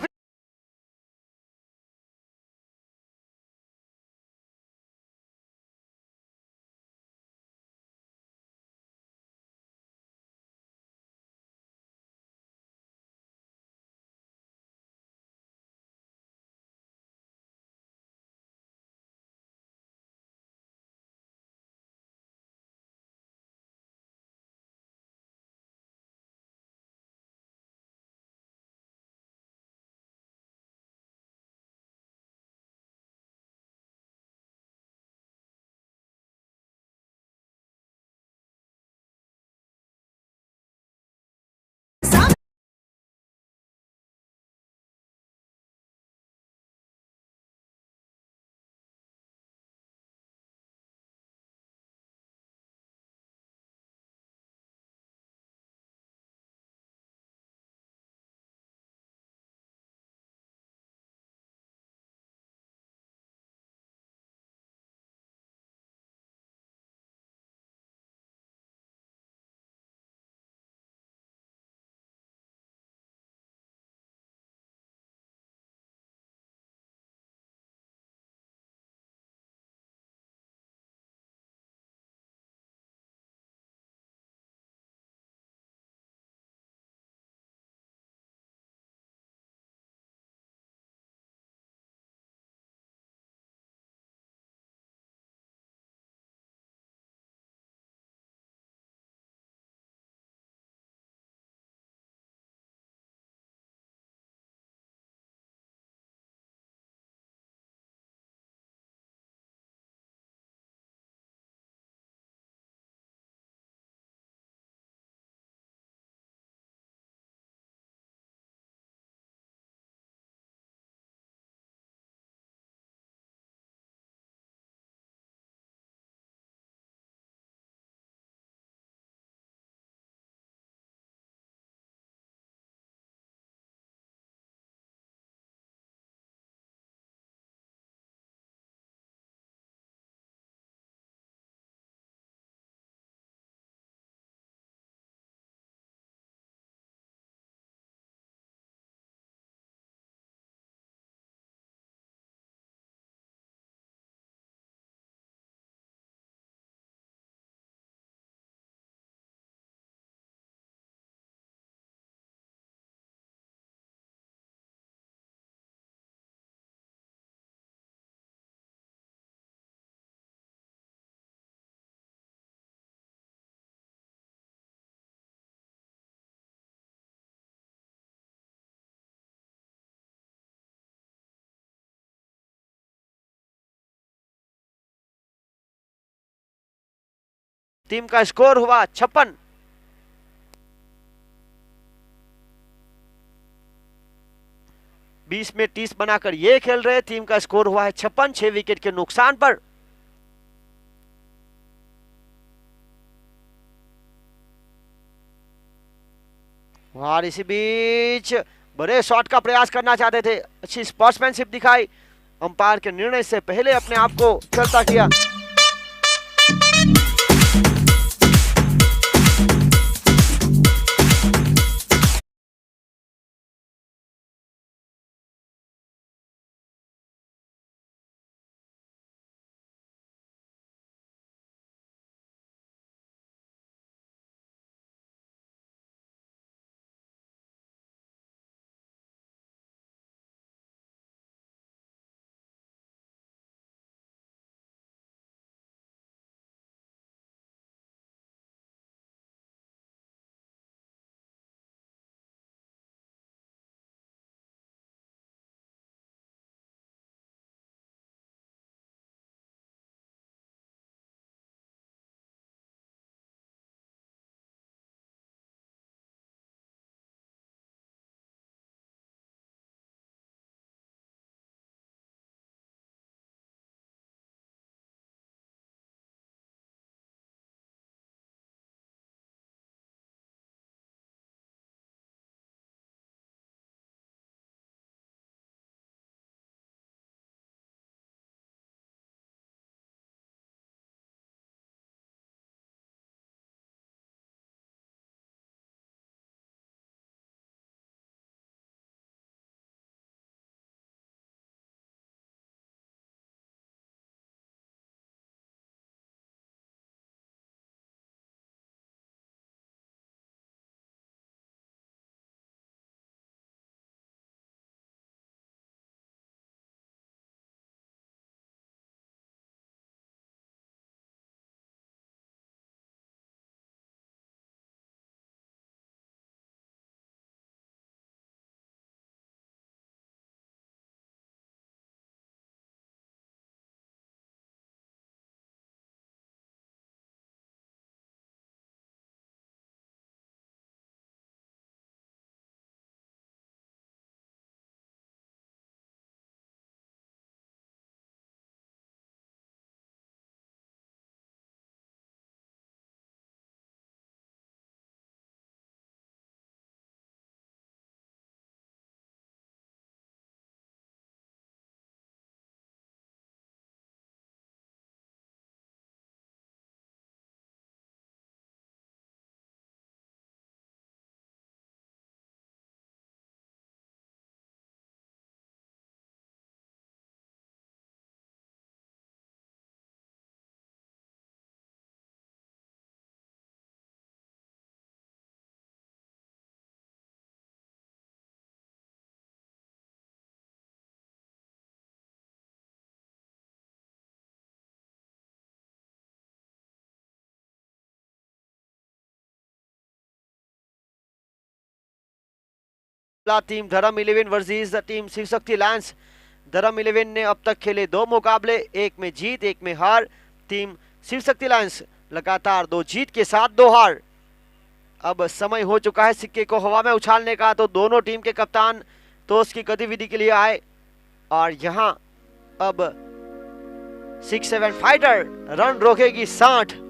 टीम का स्कोर हुआ 56। बीस में 30 बनाकर ये खेल रहे। टीम का स्कोर हुआ है 56, 6 विकेट के नुकसान पर। और इसी बीच बड़े शॉट का प्रयास करना चाहते थे, अच्छी स्पोर्ट्समैनशिप दिखाई, अंपायर के निर्णय से पहले अपने आप को चलता किया। टीम धर्म 11 versus team Shiv Shakti Lions. धर्म 11 ने अब तक खेले 2 मुकाबले, एक में जीत एक में हार। टीम शिव शक्ति लायंस लगातार 2 जीत के साथ 2 हार। अब समय हो चुका है सिक्के को हवा में उछालने का, तो दोनों टीम के कप्तान टॉस की गतिविधि के लिए आए और यहां अब 6-7 फाइटर रन रोकेगी 60।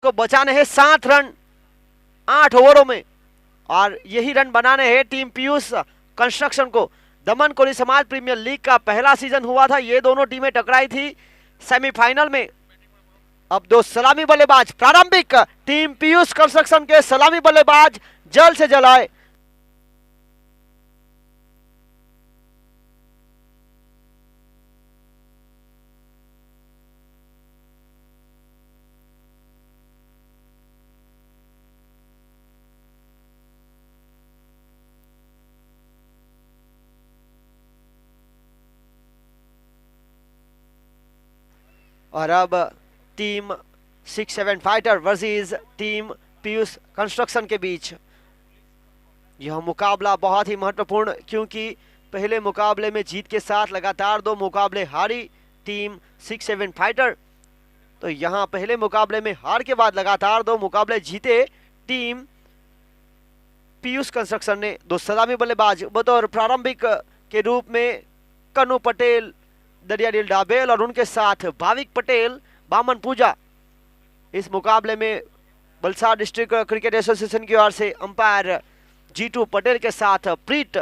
को बचाने हैं 7 रन 8 ओवरों में, और यही रन बनाने हैं टीम पीयूष कंस्ट्रक्शन को। दमन कोली समाज प्रीमियर लीग का पहला सीजन हुआ था, ये दोनों टीमें टकराई थी सेमीफाइनल में। अब दो सलामी बल्लेबाज प्रारंभिक टीम पीयूष कंस्ट्रक्शन के सलामी बल्लेबाज जल्द से जल्द आए। और अब team 6-7 fighter versus team Piyush construction के बीच यह मुकाबला बहुत ही महत्वपूर्ण, क्योंकि पहले मुकाबले में जीत के साथ लगातार 2 मुकाबले हारी टीम 6-7 फाइटर, तो यहां पहले मुकाबले में हार के बाद लगातार 2 मुकाबले जीते टीम पीयूष कंस्ट्रक्शन ने। 2 सलामी बल्लेबाज बतौर प्रारंभिक के रूप में कन्नू पटेल दरियादिल डाबेल और उनके साथ भाविक पटेल बामन पूजा। इस मुकाबले में वलसाड डिस्ट्रिक्ट क्रिकेट एसोसिएशन की ओर से अंपायर जीतू पटेल के साथ प्रीत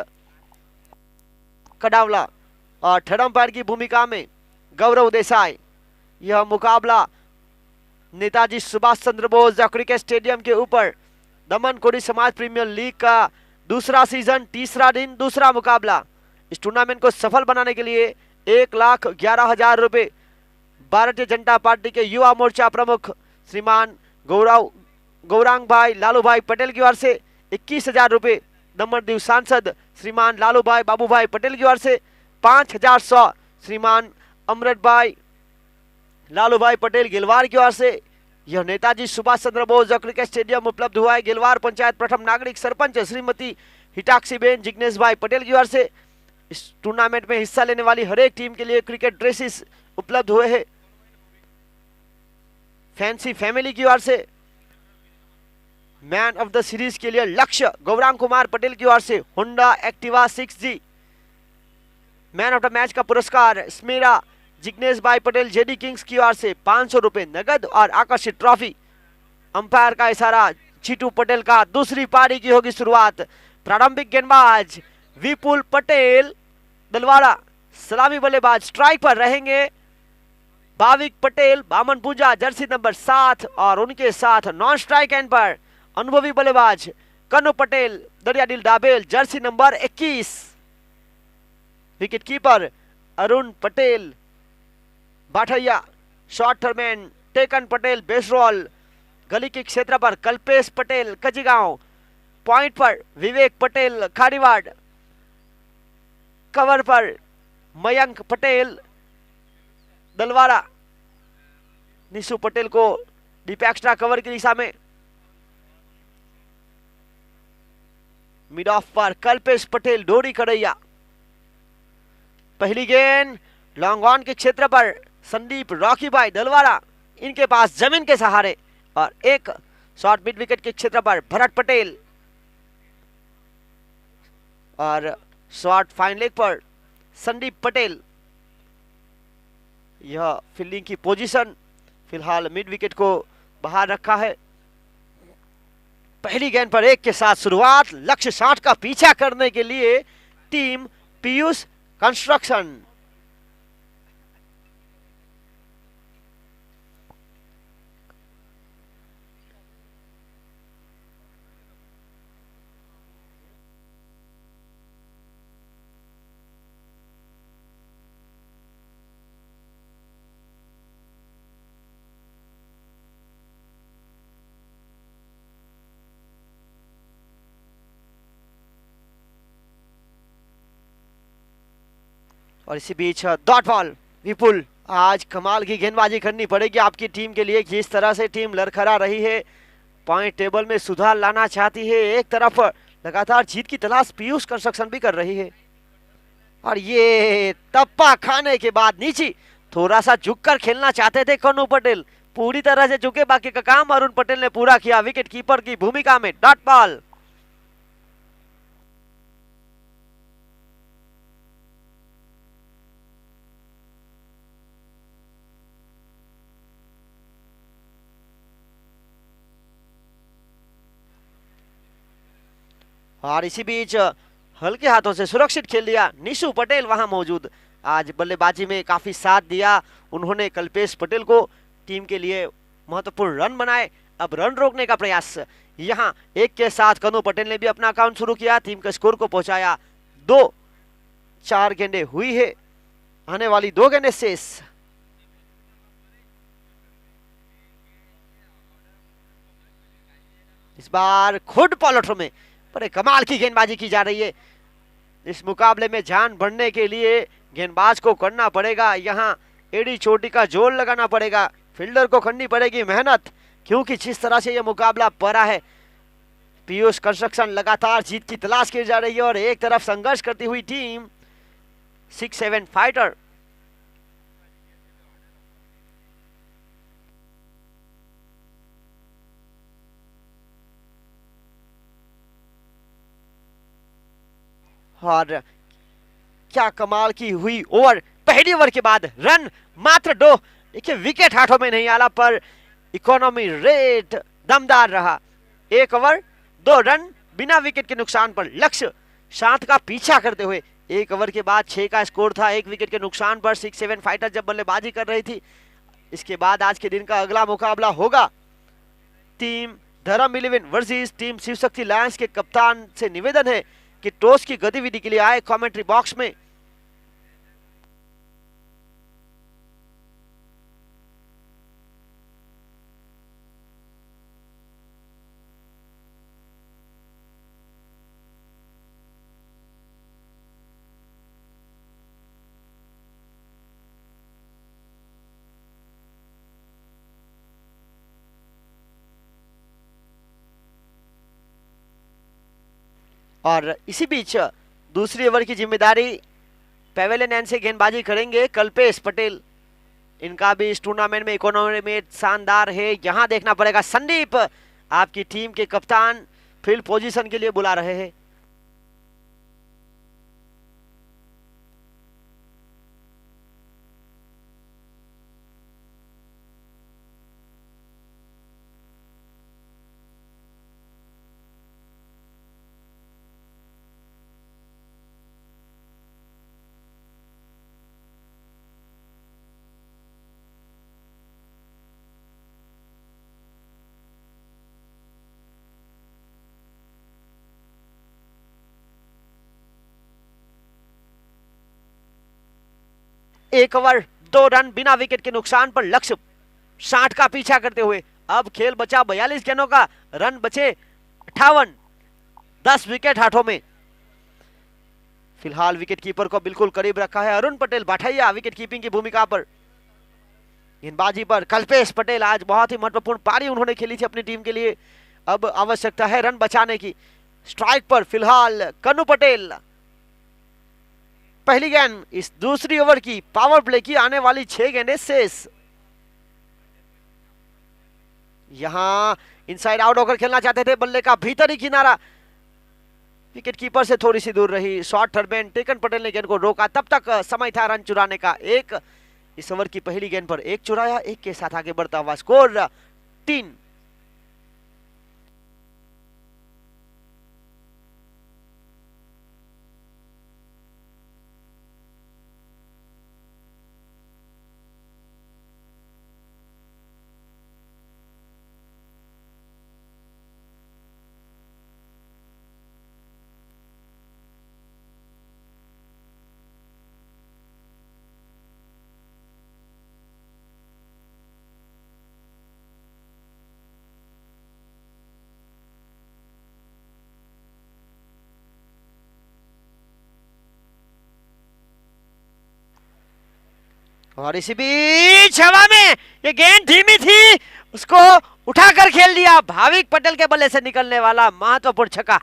कडावला और थर्ड अंपायर की भूमिका में गौरव देसाई। यह मुकाबला नेताजी सुभाष चंद्र बोस क्रिकेट स्टेडियम के ऊपर दमन कोरी समाज प्रीमियर लीग का दूसरा सीजन, तीसरा दिन, दूसरा मुकाबला। इस टूर्नामेंट को सफल बनाने के लिए 1,11,000 रुपए भारतीय जनता पार्टी के युवा मोर्चा प्रमुख श्रीमान गौरांग भाई लालू भाई पटेल की ओर से 21,000 रुपए, दमनदीव सांसद श्रीमान लालू भाई बाबू भाई पटेल की ओर से 5,100, श्रीमान अमृत भाई लालू भाई पटेल गिलवार की ओर से। यह नेताजी सुभाष चंद्र बोस क्रिकेट स्टेडियम उपलब्ध हुआ है। गिलवार पंचायत प्रथम नागरिक सरपंच श्रीमती हिटाक्षी बेन जिग्नेश भाई पटेल की ओर से। इस टूर्नामेंट में हिस्सा लेने वाली हर एक टीम के लिए क्रिकेट ड्रेसेस उपलब्ध हुए हैं। फैंसी फैमिली की ओर से मैन ऑफ द सीरीज के लिए लक्ष्य गौरांग कुमार पटेल की ओर से Honda Activa 6G। Man of the match का पुरस्कार स्मेरा जिग्नेश भाई पटेल जेडी किंग्स की ओर से 500 रुपए नगद और आकर्षित ट्रॉफी। अंपायर का इशारा जीतू पटेल का। दूसरी पारी की होगी शुरुआत। प्रारंभिक गेंदबाज विपुल पटेल दलवाड़ा, सलामी बल्लेबाज स्ट्राइक पर रहेंगे भाविक पटेल बामन पूजा जर्सी नंबर 7, और उनके साथ नॉन स्ट्राइक एंड पर अनुभवी बल्लेबाज कन्नू पटेल दरियादिल डाबेल jersey number 21। Wicket keeper Arun Patel बाठैया, शॉर्ट थर्मैन टेकन पटेल बेसरॉल, गली के क्षेत्र पर कल्पेश पटेल कजीगांव, पॉइंट पर विवेक पटेल खारीवाड़, कवर पर मयंक पटेल दलवाड़ा, निशु पटेल को डीप एक्स्ट्रा कवर की दिशा में, मिड ऑफ पर कल्पेश पटेल डोरी कड़ैया। पहली गेंद लॉन्ग ऑन के क्षेत्र पर संदीप रॉकी भाई दलवाड़ा, इनके पास जमीन के सहारे, और एक शॉर्ट मिड विकेट के क्षेत्र पर भरत पटेल, और शॉर्ट फाइन लेग पर संदीप पटेल। यह फील्डिंग की पोजीशन फिलहाल मिड विकेट को बाहर रखा है। पहली गेंद पर 1 के साथ शुरुआत। लक्ष्य 60 का पीछा करने के लिए टीम पीयूष कंस्ट्रक्शन। और इसी बीच डॉट बॉल विपुल, आज कमाल की गेंदबाजी करनी पड़ेगी आपकी टीम के लिए। जिस तरह से टीम लड़खड़ा रही है, पॉइंट टेबल में सुधार लाना चाहती है, एक तरफ लगातार जीत की तलाश पीयूष कंस्ट्रक्शन भी कर रही है, और ये तप्पा खाने के बाद नीचे थोड़ा सा झुककर खेलना चाहते थे कन्नू पटेल, पूरी तरह से झुके, बाकी का काम अरुण पटेल ने पूरा किया विकेट कीपर की भूमिका में। Dot ball. और इसी बीच हल्के हाथों से सुरक्षित खेल दिया निशु पटेल वहां मौजूद, आज बल्लेबाजी में काफी साथ दिया उन्होंने कल्पेश पटेल को, टीम के लिए महत्वपूर्ण रन बनाए। अब रन रोकने का प्रयास, यहां एक के साथ कनु पटेल ने भी अपना अकाउंट शुरू किया, टीम के स्कोर को पहुंचाया 2-4 गेंदें हुई है, आने वाली 2 गेंदें शेष। इस बार खुद पॉलिट्रो में बड़े कमाल की गेंदबाजी की जा रही है। इस मुकाबले में जान बढ़ने के लिए गेंदबाज को करना पड़ेगा, यहां एड़ी चोटी का जोर लगाना पड़ेगा, फील्डर को करनी पड़ेगी मेहनत, क्योंकि जिस तरह से यह मुकाबला पड़ा है, पीयूष कंस्ट्रक्शन लगातार जीत की तलाश की जा रही है और एक तरफ संघर्ष करती हुई टीम 6-7 फाइटर। और क्या कमाल की हुई ओवर, पहली ओवर के बाद रन मात्र 2। देखिए विकेट हाथों में नहीं आला, पर इकोनॉमी रेट दमदार रहा। 1 ओवर 2 रन बिना विकेट के नुकसान पर लक्ष्य 7 का पीछा करते हुए, 1 ओवर के बाद 6 का स्कोर था, 1 विकेट के नुकसान पर 6-7 फाइटर जब बल्लेबाजी कर रही थी। इसके बाद आज के दिन का अगला मुकाबला होगा टीम धर्म 11 versus team Shiv Shakti Lions के कप्तान से निवेदन है कि टॉस की गतिविधि के लिए आए कमेंट्री बॉक्स में। और इसी बीच दूसरी ओवर की जिम्मेदारी पेवेलियन एंड से गेंदबाजी करेंगे कल्पेश पटेल, इनका भी इस टूर्नामेंट में इकोनॉमी में शानदार है। यहां देखना पड़ेगा, संदीप आपकी टीम के कप्तान फील्ड पोजीशन के लिए बुला रहे हैं। एक ओवर 2 रन बिना विकेट के नुकसान पर लक्ष्य 60 का पीछा करते हुए, अब खेल बचा 42 गेंदों का, रन बचे 58, 10 विकेट हाथों में। फिलहाल विकेट कीपर को बिल्कुल करीब रखा है अरुण पटेल बाठैया विकेट कीपिंग की भूमिका पर। गेंदबाजी पर कल्पेश पटेल, आज बहुत ही महत्वपूर्ण पारी उन्होंने खेली थी अपनी टीम के लिए, अब आवश्यकता है रन बचाने की। स्ट्राइक पर फिलहाल कनु पटेल, पहली गेंद इस दूसरी ओवर की पावर प्ले की, आने वाली 6 गेंदें शेष। यहां इनसाइड आउट होकर खेलना चाहते थे, बल्ले का भीतरी किनारा विकेट कीपर से थोड़ी सी दूर रही, शॉर्ट थर्डमैन टेकन पटेल ने गेंद को रोका, तब तक समय था रन चुराने का। एक इस ओवर की पहली गेंद पर 1 चुराया, 1 के साथ आगे बढ़ता हुआ स्कोर 3। और इसी बीच हवा में ये गेंद धीमी थी, उसको उठाकर खेल दिया, भाविक पटेल के बल्ले से निकलने वाला महत्वपूर्ण छक्का।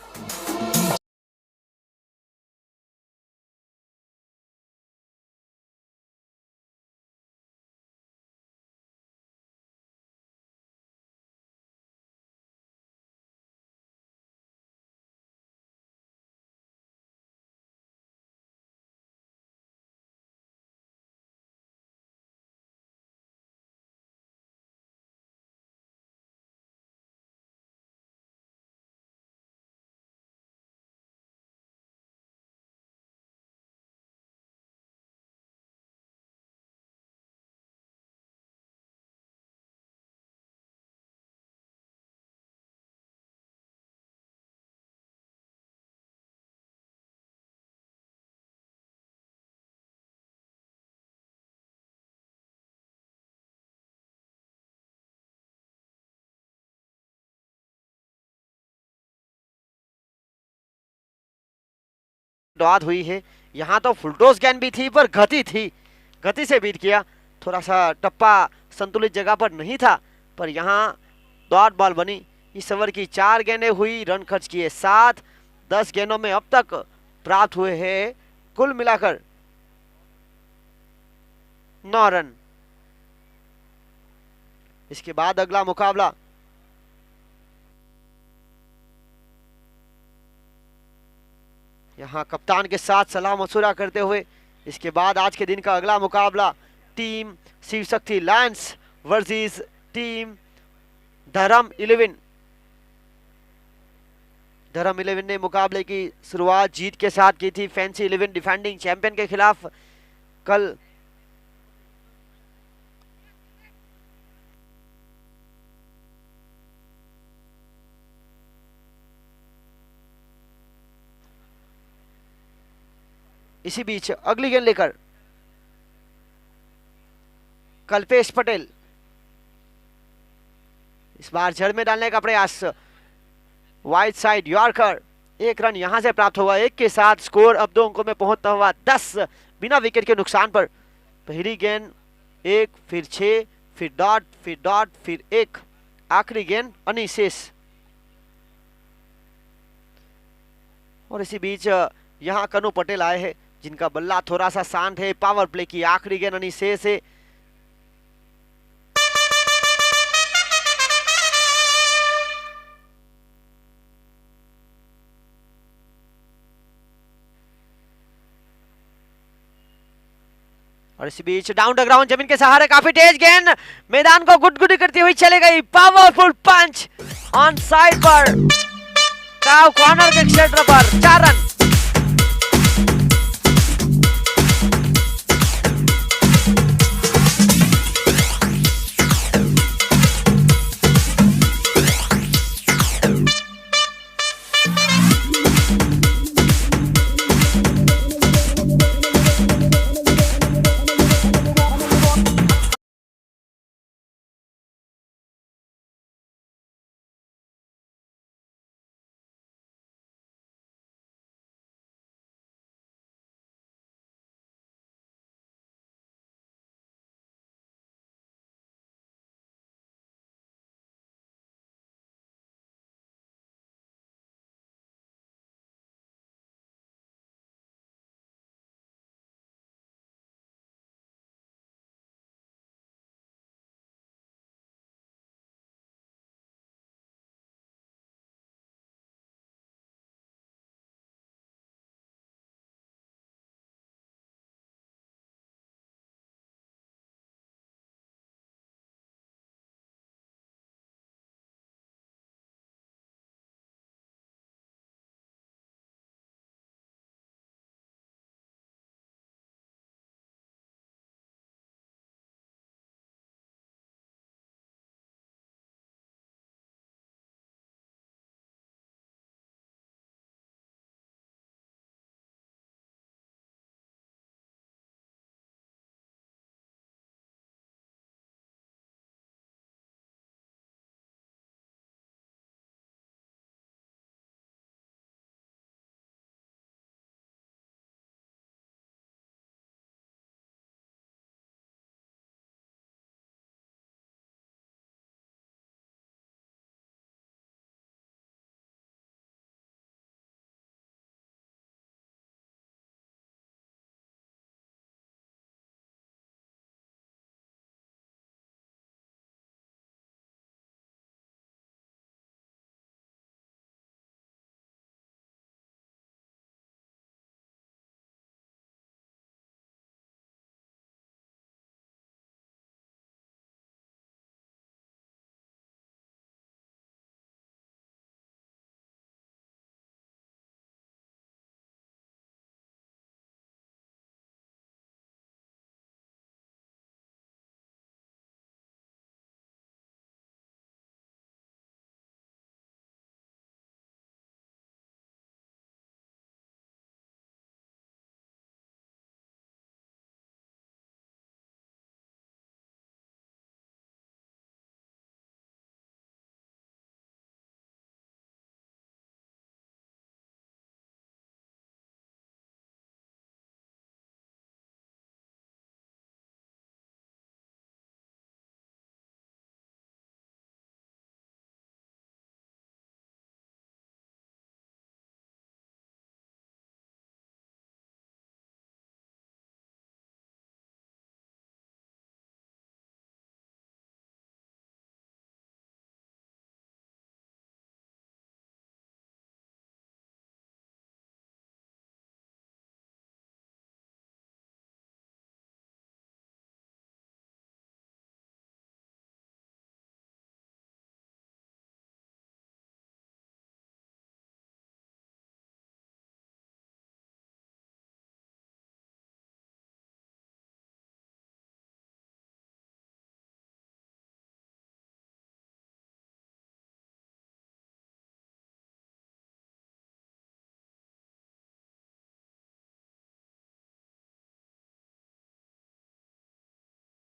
बात हुई है। यहाँ तो फुलटॉस गेंद भी थी पर गति थी, गति से बीट किया। थोड़ा सा टप्पा संतुलित जगह पर नहीं था, पर यहाँ डॉट बॉल बनी। इस ओवर की 4 गेंदें हुई, रन खर्च किए 7। 10 गेंदों में अब तक प्राप्त हुए हैं कुल मिलाकर 9 रन। इसके बाद अगला मुकाबला यहाँ कप्तान के साथ सलाह मशुरा करते हुए। इसके बाद आज के दिन का अगला मुकाबला team Shiv Shakti Lions versus team धर्म 11। धर्म 11 ने मुकाबले की शुरुआत जीत के साथ की थी फैंसी 11 डिफेंडिंग चैंपियन के खिलाफ। कल इसी बीच अगली गेंद लेकर कल्पेश पटेल, इस बार जड़ में डालने का प्रयास, वाइड साइड यॉर्कर। 1 रन यहां से प्राप्त हुआ। 1 के साथ स्कोर अब 2 अंकों में पहुंचता हुआ 10 बिना विकेट के नुकसान पर। पहली गेंद 1, फिर 6, फिर डॉट, फिर डॉट, फिर 1, आखिरी गेंद अनिशेष। और इसी बीच यहां कनु पटेल आए हैं जिनका बल्ला थोड़ा सा शांत है। पावर प्ले की आखिरी गेंद अनिशेष है। और इसी बीच डाउन द ग्राउंड जमीन के सहारे काफी तेज गेंद मैदान को गुदगुदी करती हुई चले गई। पावरफुल पंच ऑन साइड पर, कॉर्नर के क्षेत्र पर 4 रन।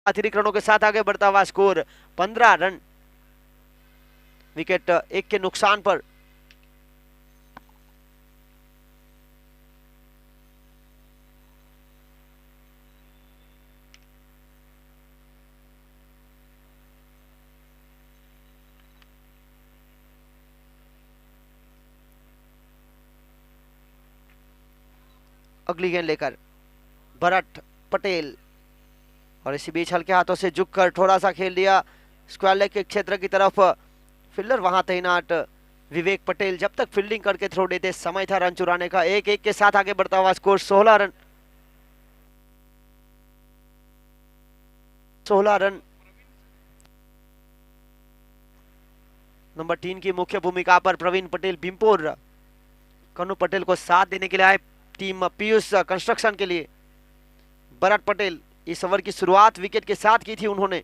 अतिरिक्त रनों के साथ आगे बढ़ता हुआ स्कोर 15 रन। विकेट एक के नुकसान पर। अगली गेंद लेकर भरत पटेल, और इसी बीच हल्के हाथों से झुककर थोड़ा सा खेल दिया स्क्वायर लेग के क्षेत्र की तरफ। फील्डर वहां तैनात विवेक पटेल जब तक फील्डिंग करके थ्रो देते समय था रन चुराने का। 1-1 के साथ आगे बढ़ता हुआ स्कोर 16 रन। 16 रन। नंबर 3 की मुख्य भूमिका पर प्रवीण पटेल भीमपुर, कन्नू पटेल को साथ देने के लिए आए टीम पीयूष कंस्ट्रक्शन के लिए। भरत पटेल इस ओवर की शुरुआत विकेट के साथ की थी उन्होंने।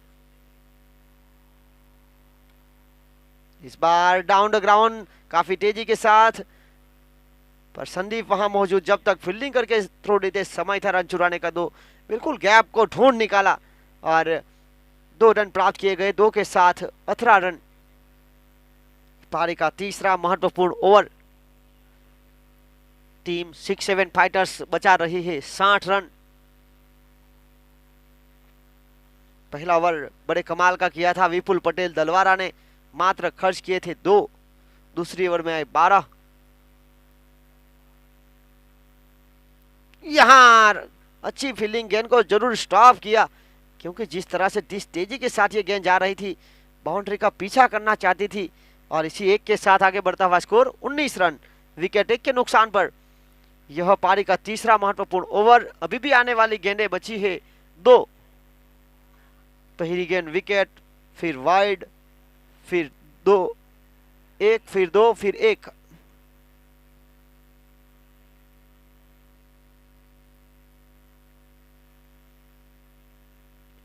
इस बार डाउन द ग्राउंड काफी तेजी के साथ, पर संदीप वहां मौजूद जब तक फील्डिंग करके थ्रो देते समय था रन चुराने का। 2 बिल्कुल गैप को ढूंढ निकाला और 2 रन प्राप्त किए गए। 2 के साथ 18 रन। पारी का तीसरा महत्वपूर्ण ओवर। टीम 6-7 फाइटर्स बचा रही है 60 रन। पहला ओवर बड़े कमाल का किया था विपुल पटेल दलवारा ने, मात्र खर्च किए थे 2। दूसरी ओवर में आए 12। यहां अच्छी फील्डिंग, गेंद को जरूर स्टॉप किया, क्योंकि जिस तरह से जिस तेजी के साथ ये गेंद जा रही थी बाउंड्री का पीछा करना चाहती थी। और इसी 1 के साथ आगे बढ़ता हुआ स्कोर 19 रन। विकेट 1 के नुकसान पर। यह पारी का तीसरा महत्वपूर्ण ओवर। अभी भी आने वाली गेंदें बची है 2। पहली गेंद विकेट, फिर वाइड, फिर 2, 1, फिर 2, फिर 1।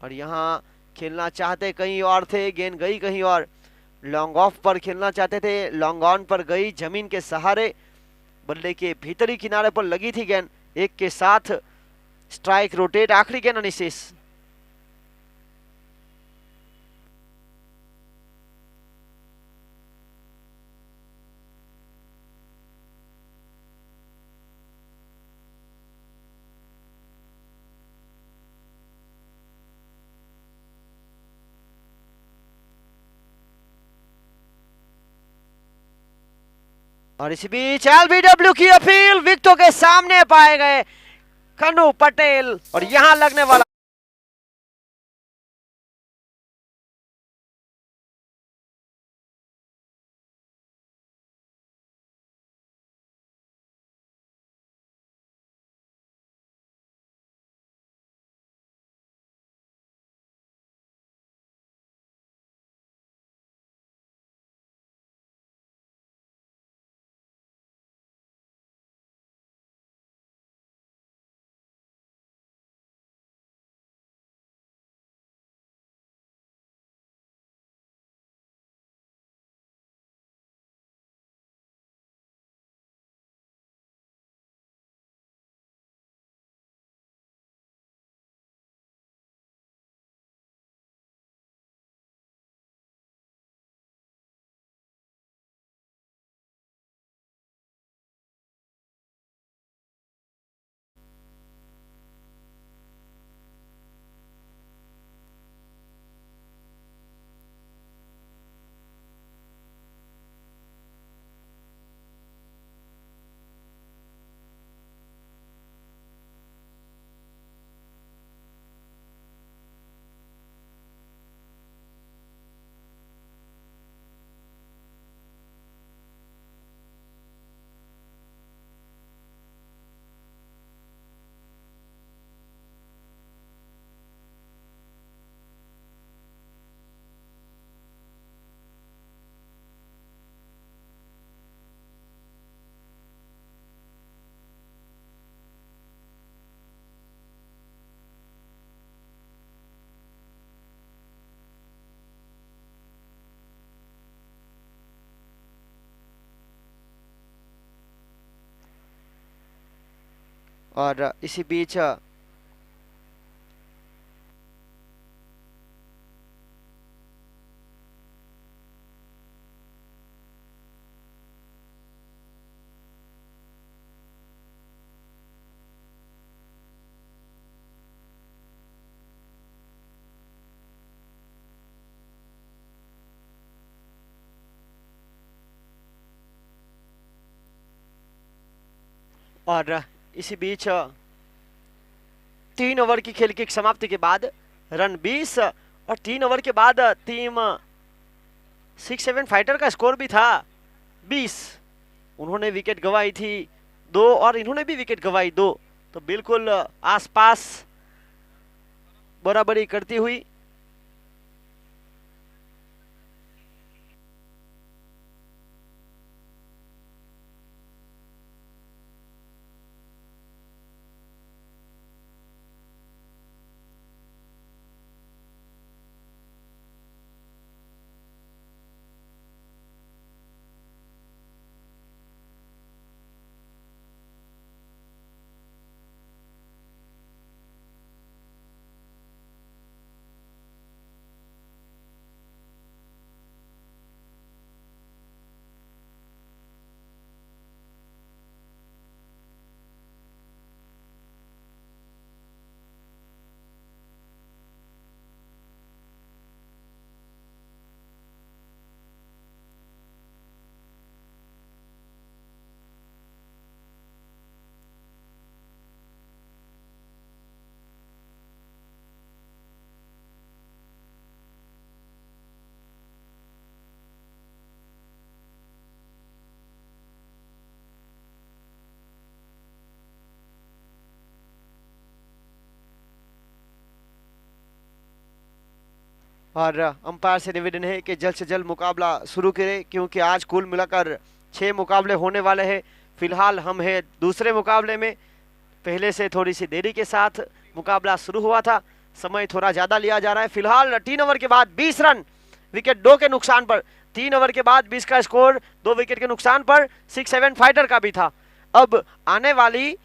और यहां खेलना चाहते कहीं और थे, गेंद गई कहीं और। लॉन्ग ऑफ पर खेलना चाहते थे, लॉन्ग ऑन पर गई जमीन के सहारे। बल्ले के भीतरी किनारे पर लगी थी गेंद। 1 के साथ स्ट्राइक रोटेट। आखिरी गेंद अनिशेष। और इसी बीच एलबीडब्ल्यू की अपील, विकेटों के सामने पाए गए कन्नू पटेल, और यहां लगने वाला और इसी बीच और इसी बीच 3 ओवर की खेल की समाप्ति के बाद रन 20 और 3 ओवर के बाद टीम 6-7 फाइटर का स्कोर भी था 20। उन्होंने विकेट गंवाई थी 2 और इन्होंने भी विकेट गंवाई 2, तो बिल्कुल आसपास बराबरी करती हुई और अंपायर से निवेदन है कि जल्द से जल्द मुकाबला शुरू करें, क्योंकि आज कुल मिलाकर 6 मुकाबले होने वाले हैं। फिलहाल हम हैं दूसरे मुकाबले में, पहले से थोड़ी सी देरी के साथ मुकाबला शुरू हुआ था, समय थोड़ा ज़्यादा लिया जा रहा है। फिलहाल 3 ओवर के बाद 20 रन, विकेट 2 के नुकसान पर। 3 ओवर के बाद 20 का स्कोर, 2 विकेट के नुकसान पर। 6-7 फाइटर का भी था। अब आने वाली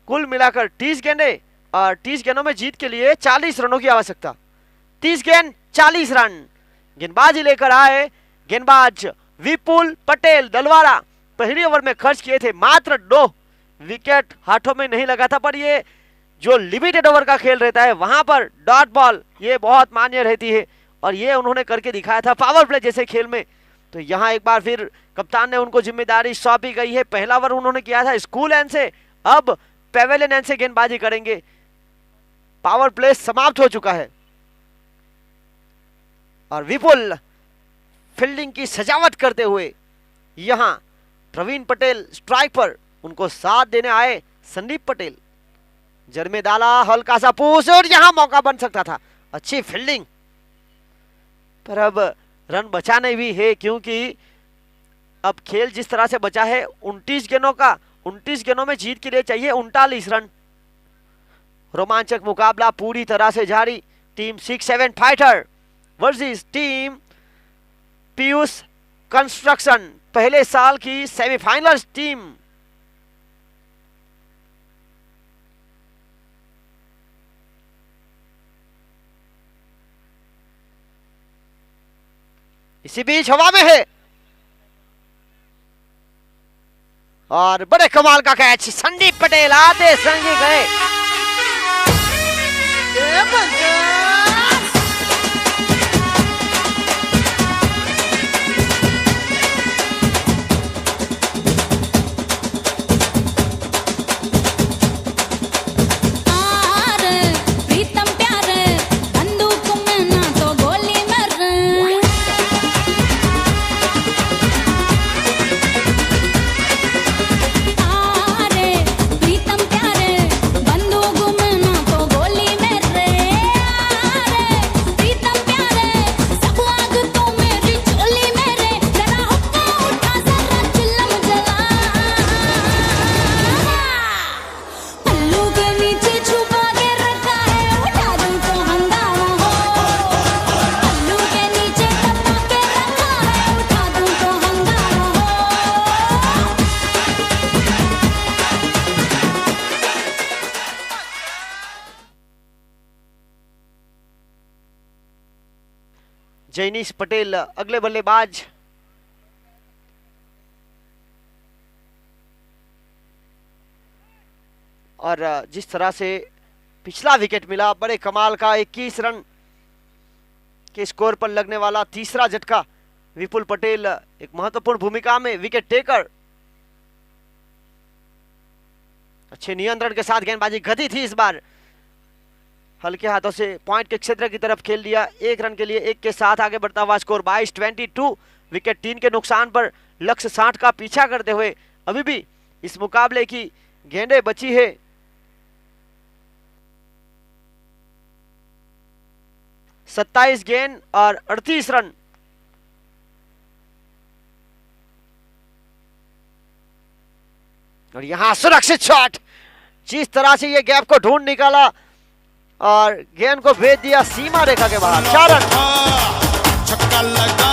कुल मिलाकर 30 गेंदें और 30 गेंदों में जीत के लिए 40 रनों की आवश्यकता। 30 गेंद 40 रन। गेंदबाजी लेकर आए गेंदबाज विपुल पटेल दलवारा। पहली ओवर में खर्च किए थे मात्र 2 विकेट, हाथों में नहीं लगा था, पर ये जो लिमिटेड ओवर का खेल रहता है वहां पर डॉट बॉल ये बहुत मान्य रहती है, और ये उन्होंने करके दिखाया था पावर प्ले जैसे खेल में। तो यहाँ एक बार फिर कप्तान ने उनको जिम्मेदारी सौंपी गई है। पहला ओवर उन्होंने किया था स्कूल एंड से, अब पेवेलियन एंड से गेंदबाजी करेंगे। पावर प्ले समाप्त हो चुका है और विपुल फील्डिंग की सजावट करते हुए यहां प्रवीण पटेल स्ट्राइक पर, उनको साथ देने आए संदीप पटेल। जर में डाला हल्का सा पुश और यहां मौका बन सकता था, अच्छी फील्डिंग, पर अब रन बचाने भी है, क्योंकि अब खेल जिस तरह से बचा है 29 गेंदों का, 29 गेंदों में जीत के लिए चाहिए 39 रन। रोमांचक मुकाबला पूरी तरह से जारी। Team 6-7 fighter versus team Piyush construction, पहले साल की सेमीफाइनल टीम। इसी बीच हवा में है और बड़े कमाल का कैच, संदीप पटेल आते संगी गए। जैनीश पटेल अगले बल्लेबाज। और जिस तरह से पिछला विकेट मिला, बड़े कमाल का 21 रन के स्कोर पर लगने वाला तीसरा झटका। विपुल पटेल एक महत्वपूर्ण भूमिका में विकेट टेकर। अच्छे नियंत्रण के साथ गेंदबाजी गति थी इस बार, हल्के हाथों से पॉइंट के क्षेत्र की तरफ खेल दिया। 1 रन के लिए 1 के साथ आगे बढ़ता हुआ स्कोर 22-22। विकेट 3 के नुकसान पर लक्ष्य 60 का पीछा करते हुए अभी भी इस मुकाबले की गेंदें बची है। सत्ताईस गेंद और 38 रन। और यहां सुरक्षित शॉट, जिस तरह से ये गैप को ढूंढ निकाला और गेंद को भेज दिया सीमा रेखा के बाहर। 4 रन। छक्का लगा,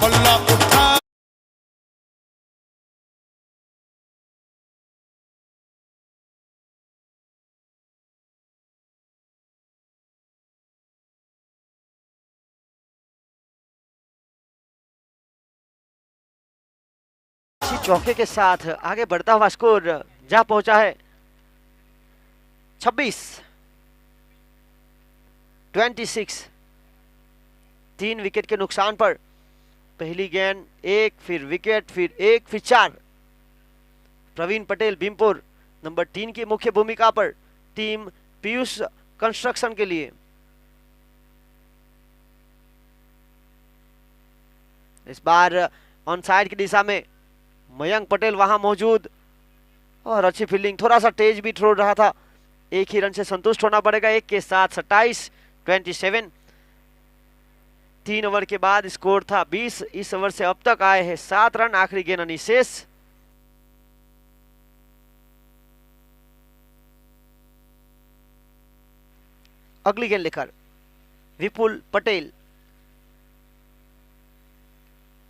बल्ला उठा। चौके के साथ आगे बढ़ता हुआ स्कोर जा पहुंचा है 26-26। 3 विकेट के नुकसान पर पहली गेंद 1, फिर विकेट, फिर 1, फिर 4। प्रवीण पटेल भीमपुर नंबर 3 की मुख्य भूमिका पर टीम पीयूष कंस्ट्रक्शन के लिए। इस बार ऑन साइड की दिशा में मयंक पटेल वहां मौजूद और अच्छी फील्डिंग, थोड़ा सा तेज भी छोड़ रहा था। 1 ही रन से संतुष्ट होना पड़ेगा। 1 के साथ 27-27। 3 ओवर के बाद स्कोर था 20। इस ओवर से अब तक आए हैं 7 रन, आखिरी गेंद अनिशेष। अगली गेंद लेकर विपुल पटेल,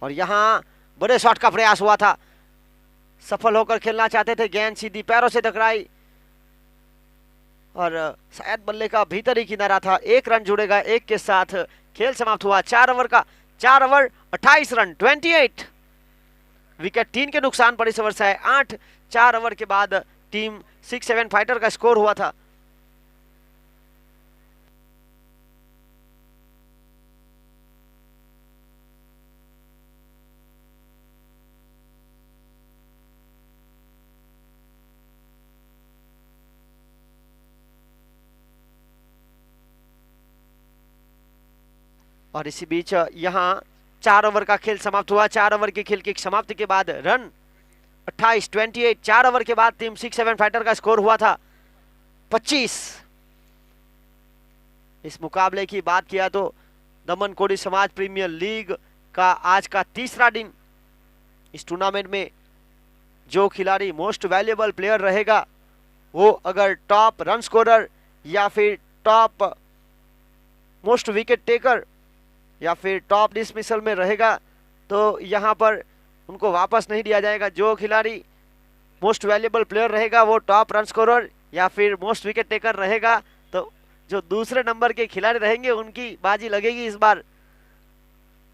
और यहां बड़े शॉट का प्रयास हुआ था, सफल होकर खेलना चाहते थे। गेंद सीधी पैरों से टकराई और शायद बल्ले का भीतर ही किनारा था। 1 रन जुड़ेगा। 1 के साथ खेल समाप्त हुआ। 4 ओवर का 4 ओवर 28 रन 28। विकेट 3 के नुकसान पर इस ओवर से 8। 4 ओवर के बाद टीम 6-7 फाइटर का स्कोर हुआ था। और इसी बीच यहां 4 ओवर का खेल समाप्त हुआ। 4 ओवर के खेल की समाप्ति के बाद रन 28-28। 4 ओवर के बाद टीम 6-7 फाइटर का स्कोर हुआ था 25। इस मुकाबले की बात किया तो दमन कोडी समाज प्रीमियर लीग का आज का तीसरा दिन। इस टूर्नामेंट में जो खिलाड़ी मोस्ट वैल्यूएबल प्लेयर रहेगा, वो अगर टॉप रन स्कोरर या फिर टॉप मोस्ट विकेट टेकर या फिर टॉप डिसमिसल में रहेगा, तो यहाँ पर उनको वापस नहीं दिया जाएगा। जो खिलाड़ी मोस्ट वैल्यूएबल प्लेयर रहेगा वो टॉप रन स्कोरर या फिर मोस्ट विकेट टेकर रहेगा, तो जो दूसरे नंबर के खिलाड़ी रहेंगे उनकी बाजी लगेगी इस बार।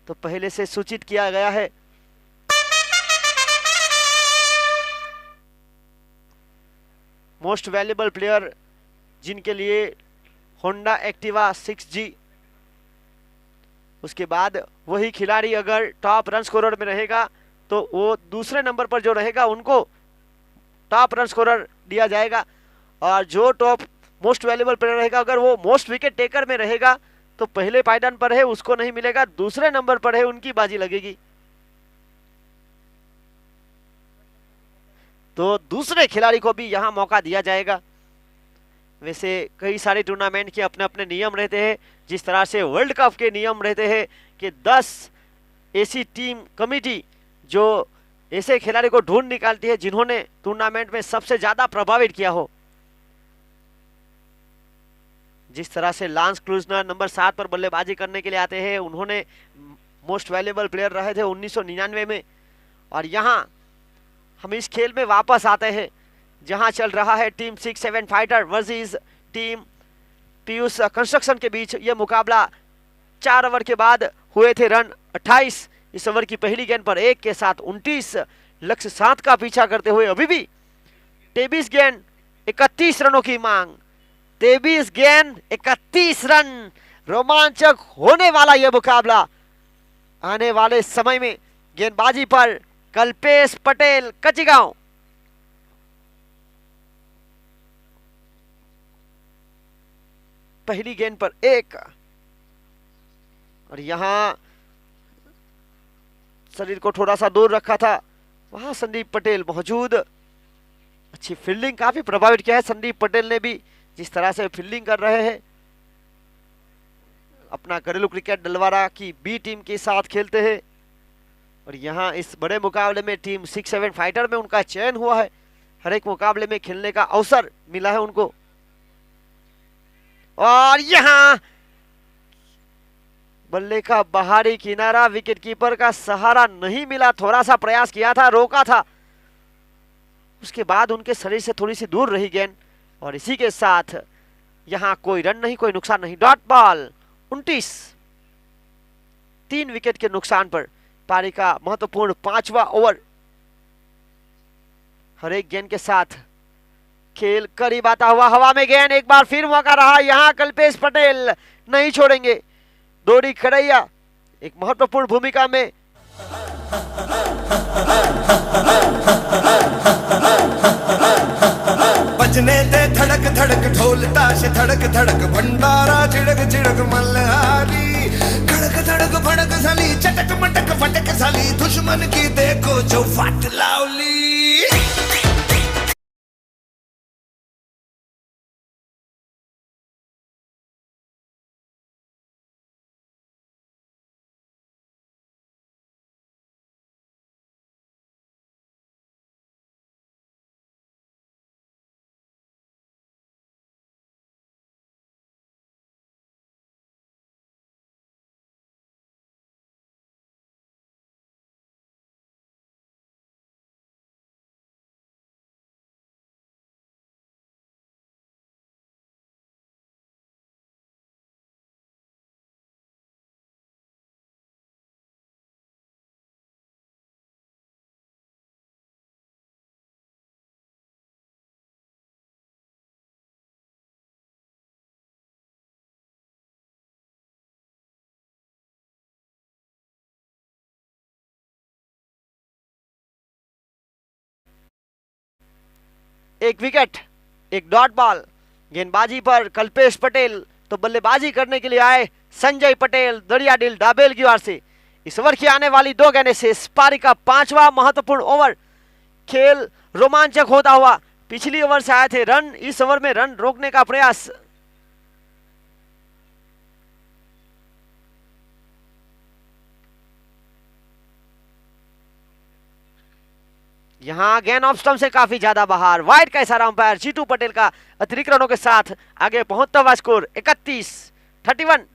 तो पहले से सूचित किया गया है। मोस्ट वैल्यूएबल प्लेयर जिनके लिए होंडा एक्टिवा 6G, उसके बाद वही खिलाड़ी अगर टॉप रन स्कोरर में रहेगा तो वो दूसरे नंबर पर जो रहेगा उनको टॉप रन स्कोरर दिया जाएगा। और जो टॉप मोस्ट वैल्यूएबल प्लेयर रहेगा, अगर वो मोस्ट विकेट टेकर में रहेगा तो पहले पायदान पर है उसको नहीं मिलेगा, दूसरे नंबर पर है उनकी बाजी लगेगी। तो दूसरे खिलाड़ी को भी यहां मौका दिया जाएगा। वैसे कई सारे टूर्नामेंट के अपने अपने नियम रहते हैं, जिस तरह से वर्ल्ड कप के नियम रहते हैं कि 10 ऐसी टीम कमेटी जो ऐसे खिलाड़ी को ढूंढ निकालती है जिन्होंने टूर्नामेंट में सबसे ज्यादा प्रभावित किया हो। जिस तरह से लांस क्लूजनर नंबर 7 पर बल्लेबाजी करने के लिए आते हैं, उन्होंने मोस्ट वैल्यूएबल प्लेयर रहे थे 1999 में। और यहां हम इस खेल में वापस आते हैं जहां चल रहा है team 6-7 fighter versus team Piyush construction के बीच यह मुकाबला। 4 ओवर के बाद हुए थे रन 28। इस ओवर की पहली गेंद पर 1 के साथ 29, लक्ष्य 7 का पीछा करते हुए अभी भी 23 गेंद 31 रनों की मांग। 23 गेंद 31 रन। रोमांचक होने वाला यह मुकाबला। आने वाले समय में गेंदबाजी पर कल्पेश पटेल कचिगांव। पहली गेंद पर 1। और यहां शरीर को थोड़ा सा दूर रखा था, वहां संदीप पटेल मौजूद। अच्छी फील्डिंग, काफी प्रभावित किया है संदीप पटेल ने भी, जिस तरह से फील्डिंग कर रहे हैं। अपना घरेलू क्रिकेट डलवारा की बी टीम के साथ खेलते हैं और यहां इस बड़े मुकाबले में टीम 6-7 फाइटर में उनका चयन हुआ है। हर एक मुकाबले में खेलने का अवसर मिला है उनको। और यहां बल्ले का बाहरी किनारा, विकेट कीपर का सहारा नहीं मिला, थोड़ा सा प्रयास किया था, रोका था, उसके बाद उनके शरीर से थोड़ी सी दूर रही गेंद। और इसी के साथ यहां कोई रन नहीं, कोई नुकसान नहीं। Dot ball 29। 3 विकेट के नुकसान पर पारी का महत्वपूर्ण 5वां ओवर। हर एक गेंद के साथ खेल करीब आता हुआ, हवा में गेंद, एक बार फिर मौका रहा। यहां कल्पेश पटेल नहीं छोड़ेंगे। दोरी खड़ैया एक महत्वपूर्ण भूमिका में। बजने दे धड़क धड़क ढोल ताश धड़क धड़क भंडारा चिड़क चिड़क मल्हारी खड़क धड़क भड़क साली चटक मटक फटक साली दुश्मन की देखो जो फट लावली। एक विकेट, एक डॉट बॉल। गेंदबाजी पर कल्पेश पटेल, तो बल्लेबाजी करने के लिए आए संजय पटेल दरियादिल डाबेल की ओर से। इस ओवर की आने वाली 2 गेंदें से इस पारी का 5वां महत्वपूर्ण ओवर। खेल रोमांचक होता हुआ, पिछली ओवर से आए थे रन, इस ओवर में रन रोकने का प्रयास। यहां गेंद ऑफ स्टंप से काफी ज्यादा बाहर, वाइड का इशारा अंपायर जीतू पटेल का अतिरिक्त रनों के साथ आगे पहुंचता हुआ स्कोर 31-31।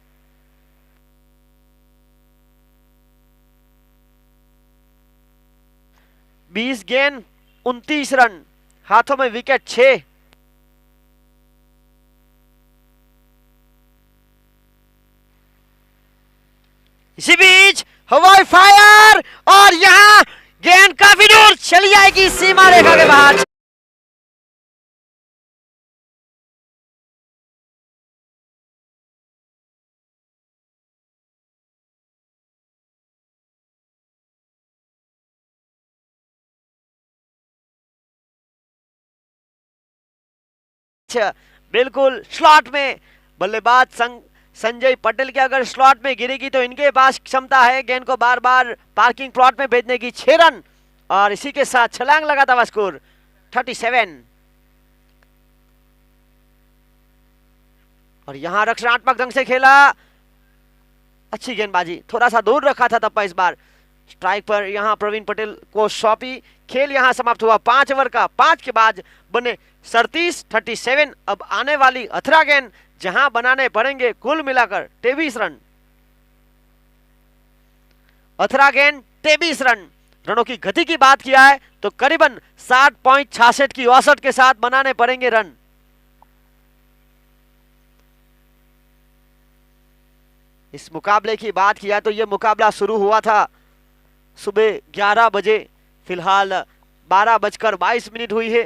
बीस गेंद 29 रन, हाथों में विकेट 6। इसी बीच हवाई फायर और यहां गेंद काफी दूर चली जाएगी सीमा रेखा के बाहर। बिल्कुल स्लॉट में बल्लेबाज संजय पटेल के अगर स्लॉट में गिरेगी तो इनके पास क्षमता है गेंद को बार बार पार्किंग प्लॉट में भेजने की। 6 रन और इसी के साथ छलांग लगाता हुआ स्कोर 37। और यहां रक्षणात्मक ढंग से खेला, अच्छी गेंदबाजी, थोड़ा सा दूर रखा था तप्पा। इस बार स्ट्राइक पर यहां प्रवीण पटेल को सौंपी। खेल यहां समाप्त हुआ 5 ओवर का। 5 के बाद बने 37। अब आने वाली अथरा गेंद जहां बनाने पड़ेंगे कुल मिलाकर 23 रन। अथरा गेंद 23 रन। रनों की गति की बात किया है तो करीबन 60.66 की औसत के साथ बनाने पड़ेंगे रन। इस मुकाबले की बात किया तो यह मुकाबला शुरू हुआ था सुबह 11 बजे, फिलहाल 12:22 हुई है।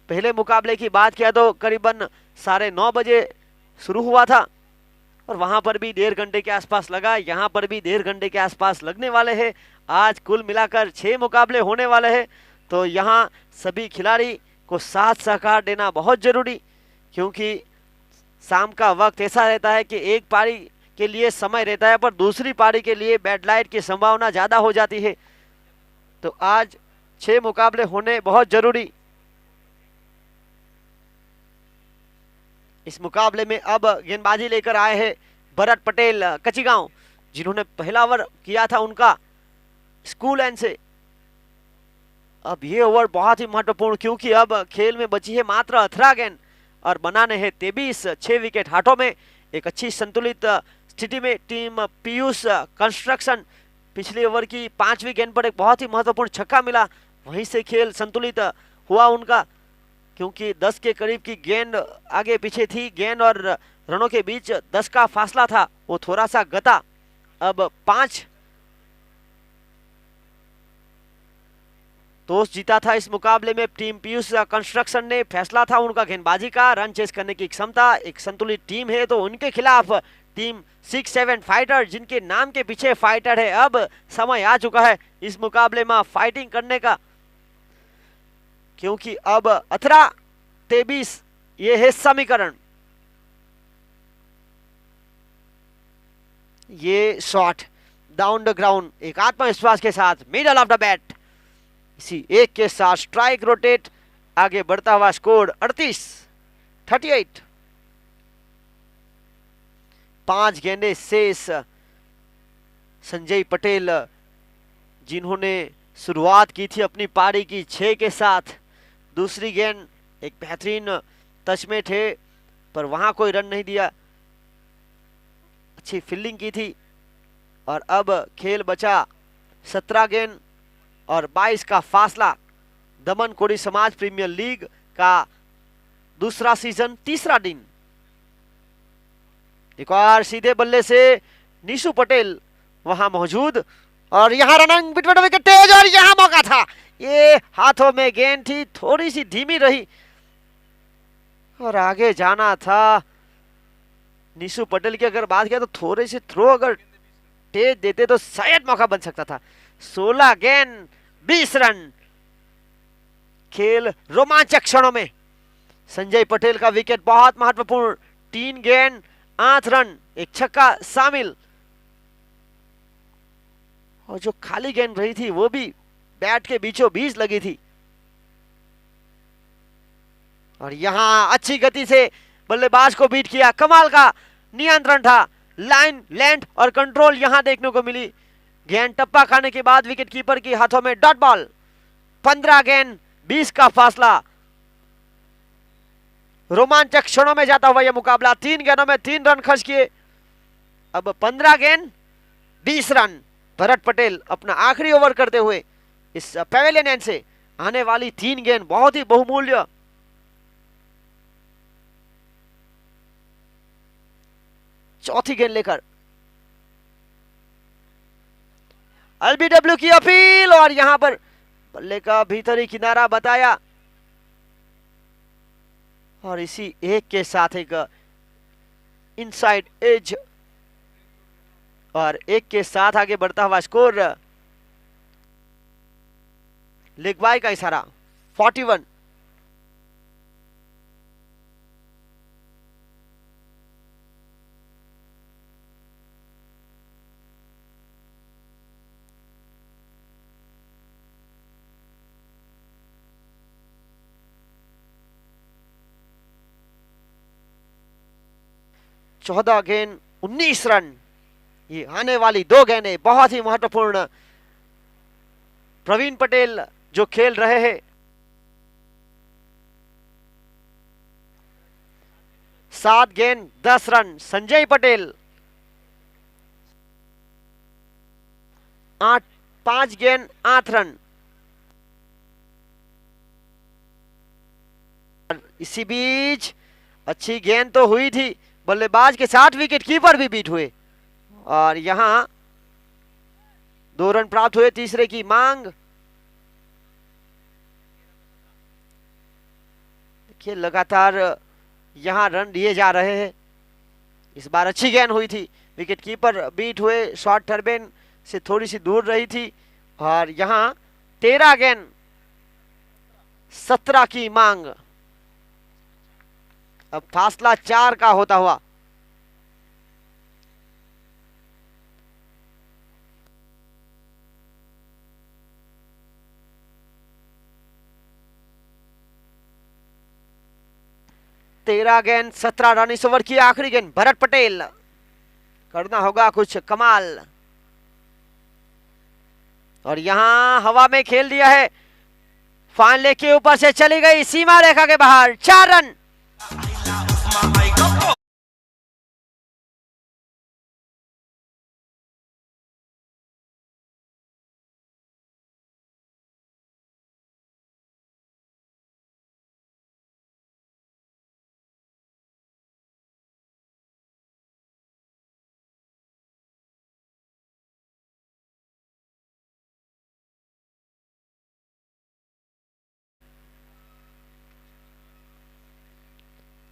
पहले मुकाबले की बात किया तो करीबन 9:30 बजे शुरू हुआ था और वहां पर भी 1.5 घंटे के आसपास लगा, यहां पर भी 1.5 घंटे के आसपास लगने वाले हैं। आज कुल मिलाकर 6 मुकाबले होने वाले हैं, तो यहां सभी खिलाड़ी को साथ सहकार देना बहुत जरूरी, क्योंकि शाम का वक्त ऐसा रहता है कि एक पारी के लिए समय रहता है पर दूसरी पारी के लिए बैड लाइट की संभावना ज्यादा हो जाती है। तो आज 6 मुकाबले होने बहुत जरूरी। इस मुकाबले में अब गेंदबाजी लेकर आए हैं भरत पटेल कचिगांव, जिन्होंने पहला ओवर किया था उनका स्कूल एंड से। अब ये ओवर बहुत ही महत्वपूर्ण, क्योंकि अब खेल में बची है मात्र 18 गेंद और बनाने हैं 23। 6 विकेट हाथों में। एक अच्छी संतुलित स्थिति में टीम पीयूष कंस्ट्रक्शन। पिछले ओवर की 5वीं गेंद पर एक बहुत ही महत्वपूर्ण छक्का मिला, वहीं से खेल संतुलित हुआ उनका, क्योंकि 10 के करीब की गेंद आगे पीछे थी। गेंद और रनों के बीच 10 का फासला था, वो थोड़ा सा घटा। अब 5 टॉस जीता था इस मुकाबले में टीम पीयूष कंस्ट्रक्शन ने। फैसला था उनका गेंदबाजी का, रन चेस करने की क्षमता। एक संतुलित टीम है तो उनके खिलाफ टीम 6-7 फाइटर, जिनके नाम के पीछे फाइटर है। अब समय आ चुका है इस मुकाबले में फाइटिंग करने का, क्योंकि अब 18-23 ये है समीकरण। ये शॉट डाउन द ग्राउंड, एक आत्मविश्वास के साथ मिडल ऑफ द बैट, इसी एक के साथ स्ट्राइक रोटेट, आगे बढ़ता हुआ स्कोर 38। 5 गेंदें शेष। संजय पटेल, जिन्होंने शुरुआत की थी अपनी पारी की 6 के साथ, दूसरी गेंद एक बेहतरीन टच में थे पर वहां कोई रन नहीं दिया, अच्छी फील्डिंग की थी। और अब खेल बचा 17 गेंद और 22 का फासला। दमन कोड़ी समाज प्रीमियर लीग का दूसरा सीजन, तीसरा दिन। एक और सीधे बल्ले से निशु पटेल वहां मौजूद और यहां रनिंग बिटवीन विकेट तेज, और यहां मौका था। ये हाथों में गेंद थी, थोड़ी सी धीमी रही और आगे जाना था। निशु पटेल की अगर बात किया तो थोड़ी सी थ्रो अगर तेज देते तो शायद मौका बन सकता था। 16 गेंद 20 रन। खेल रोमांचक क्षणों में। संजय पटेल का विकेट बहुत महत्वपूर्ण। 3 गेंद 8 रन, एक छक्का शामिल। और जो खाली गेंद रही थी वो भी बैट के बीचों बीच लगी थी। और यहां अच्छी गति से बल्लेबाज को बीट किया। कमाल का नियंत्रण था, लाइन, लेंथ और कंट्रोल यहां देखने को मिली। गेंद टप्पा खाने के बाद विकेट कीपर के हाथों में डॉट बॉल। 15 गेंद 20 का फासला। रोमांचक क्षणों में जाता हुआ यह मुकाबला। 3 गेंदों में 3 रन खर्च किए। अब 15 गेंद 20 रन। भरत पटेल अपना आखिरी ओवर करते हुए इस पवेलियन एंड से आने वाली 3 गेंद बहुत ही बहुमूल्य। चौथी गेंद लेकर एलबीडब्ल्यू की अपील और यहां पर बल्ले का भीतरी किनारा बताया और इसी एक के साथ एक इनसाइड एज और एक के साथ आगे बढ़ता हुआ स्कोर। लेग बाय का इशारा 41। चौदह गेंद 19 रन। ये आने वाली 2 गेंदें बहुत ही महत्वपूर्ण। प्रवीण पटेल जो खेल रहे हैं, 7 गेंद 10 रन। संजय पटेल 5 गेंद 8 रन। इसी बीच अच्छी गेंद तो हुई थी, बल्लेबाज के साथ विकेट कीपर भी बीट हुए और यहां 2 रन प्राप्त हुए। तीसरे की मांग। देखिए लगातार यहां रन दिए जा रहे हैं। इस बार अच्छी गेंद हुई थी, विकेट कीपर बीट हुए, शॉर्ट टर्बेन से थोड़ी सी दूर रही थी और यहां 13 गेंद 17 की मांग। अब फासला 4 का होता हुआ। तेरह गेंद 17 रन इस ओवर की आखिरी गेंद। भरत पटेल, करना होगा कुछ कमाल। और यहां हवा में खेल दिया है, फाइनल के ऊपर से चली गई सीमा रेखा के बाहर। 4 रन।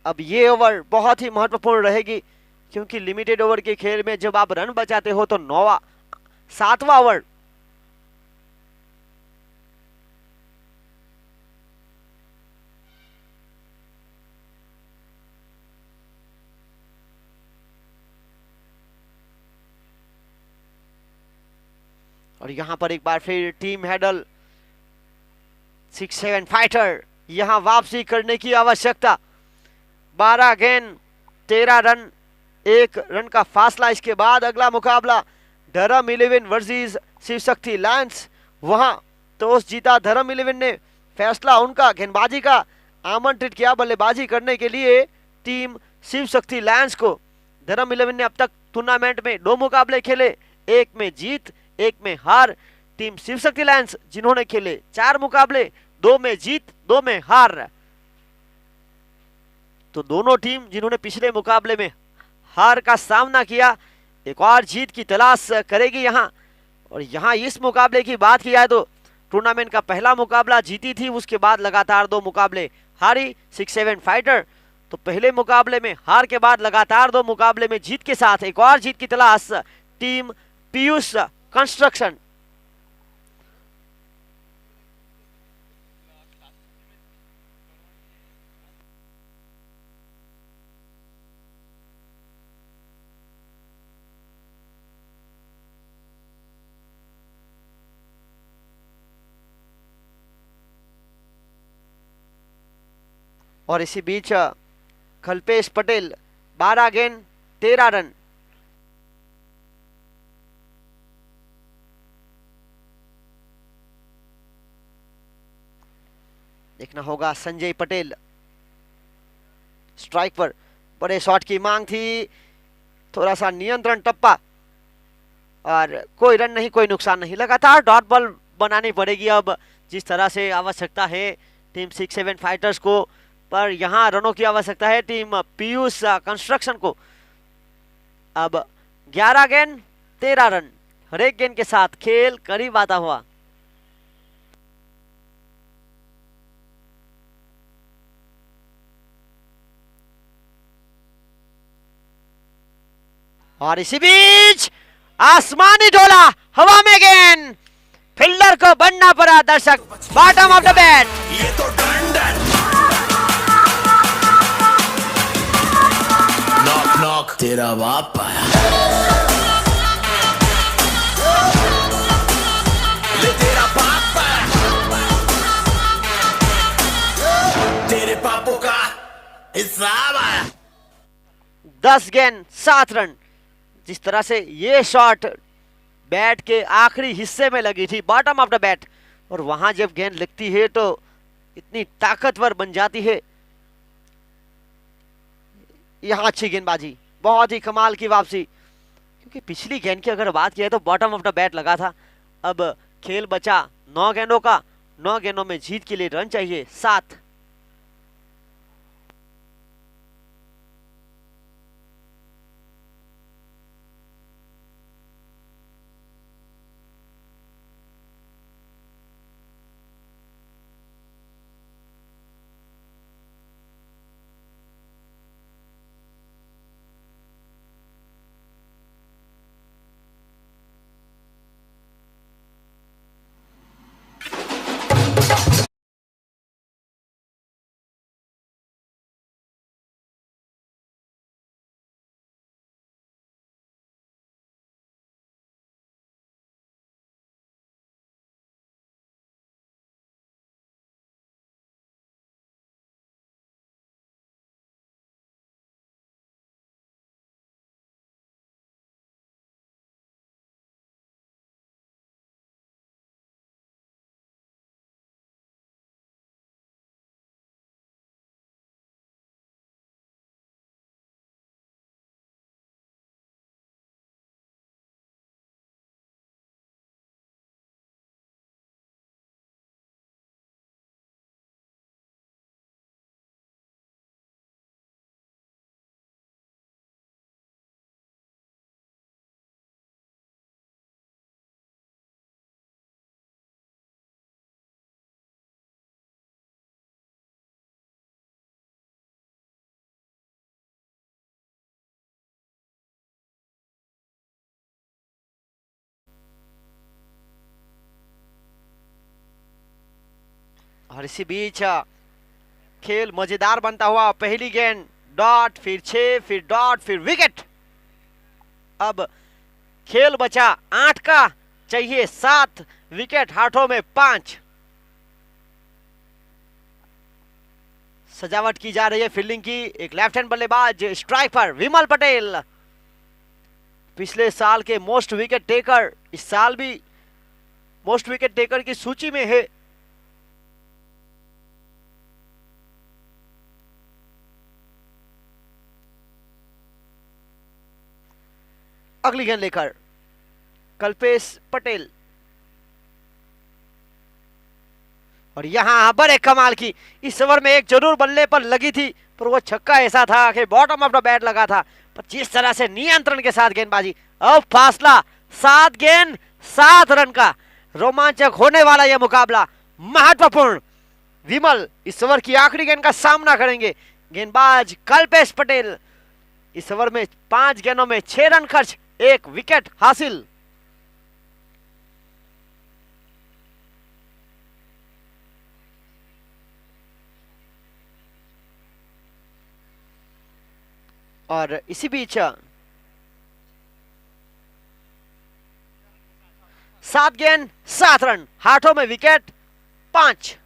अब ये ओवर बहुत ही महत्वपूर्ण रहेगी, क्योंकि लिमिटेड ओवर के खेल में जब आप रन बचाते हो तो 7वां ओवर। और यहां पर एक बार फिर टीम हेडल 6-7 फाइटर यहां वापसी करने की आवश्यकता। 12 गेंद 13 रन, 1 रन का फासला। इसके बाद अगला मुकाबला धर्म 11 वर्सेस शिव शक्ति लायंस। वहां टॉस जीता धर्म 11 ने, फैसला उनका गेंदबाजी का आमंत्रित किया बल्लेबाजी करने के लिए टीम शिव शक्ति लायंस को। धर्म 11 ने अब तक टूर्नामेंट में 2 मुकाबले खेले, 1 में जीत 1 में हार। टीम शिव शक्ति लायंस जिन्होंने खेले 4 मुकाबले, 2 में जीत 2 में हार। तो दोनों टीम जिन्होंने पिछले मुकाबले में हार का सामना किया, एक और जीत की तलाश करेगी यहां। और यहां इस मुकाबले की बात की जाए तो टूर्नामेंट का पहला मुकाबला जीती थी, उसके बाद लगातार 2 मुकाबले हारी 6-7 फाइटर। तो पहले मुकाबले में हार के बाद लगातार 2 मुकाबले में जीत के साथ एक और जीत की तलाश टीम पीयूष कंस्ट्रक्शन। और इसी बीच कल्पेश पटेल 12 गेंद 13 रन। देखना होगा संजय पटेल स्ट्राइक पर, बड़े शॉट की मांग थी, थोड़ा सा नियंत्रण टप्पा और कोई रन नहीं, कोई नुकसान नहीं। लगातार डॉट बॉल बनानी पड़ेगी अब, जिस तरह से आवश्यकता है टीम 6-7 फाइटर्स को, पर यहां रनों की आवश्यकता है टीम पीयूष कंस्ट्रक्शन को। अब 11 गेंद 13 रन, हर एक गेंद के साथ खेल करीब आता हुआ। और इसी बीच आसमानी ढोला, हवा में गेंद, फील्डर को बनना पड़ा दर्शक, बॉटम ऑफ द बैट। ये तो डंडन। नॉक नॉक तेरा बाप आया, ले तेरा बाप आया, तेरे पापों का हिसाब आया। 10 गेंद 7 रन। जिस तरह से ये शॉट बैट के आखिरी हिस्से में लगी थी, बॉटम ऑफ द बैट, और वहां जब गेंद लगती है तो इतनी ताकतवर बन जाती है। यहां अच्छी गेंदबाजी, बहुत ही कमाल की वापसी, क्योंकि पिछली गेंद की अगर बात किया तो बॉटम ऑफ द बैट लगा था। अब खेल बचा 9 गेंदों का, 9 गेंदों में जीत के लिए रन चाहिए 7। और इसी बीच खेल मजेदार बनता हुआ, पहली गेंद डॉट, फिर 6, फिर डॉट, फिर विकेट। अब खेल बचा 8 का, चाहिए 7 विकेट, हाथों में 5। सजावट की जा रही है फील्डिंग की। एक लेफ्ट हैंड बल्लेबाज स्ट्राइक पर विमल पटेल, पिछले साल के मोस्ट विकेट टेकर, इस साल भी मोस्ट विकेट टेकर की सूची में है। अगली गेंद लेकर कल्पेश पटेल, और यहां बड़े कमाल की, इस ओवर में एक जरूर बल्ले पर लगी थी, पर वो छक्का ऐसा था कि बॉटम ऑफ द बैट लगा था। पर जिस तरह से नियंत्रण के साथ गेंदबाजी, अब फासला 7 गेंद 7 रन का, रोमांचक होने वाला यह मुकाबला, महत्वपूर्ण। विमल इस ओवर की आखिरी गेंद का सामना करेंगे। गेंदबाज कल्पेश पटेल, इस ओवर में 5 गेंदों में 6 रन खर्च, 1 विकेट हासिल। और इसी बीच 7 गेंद 7 रन, हाथों में विकेट 5।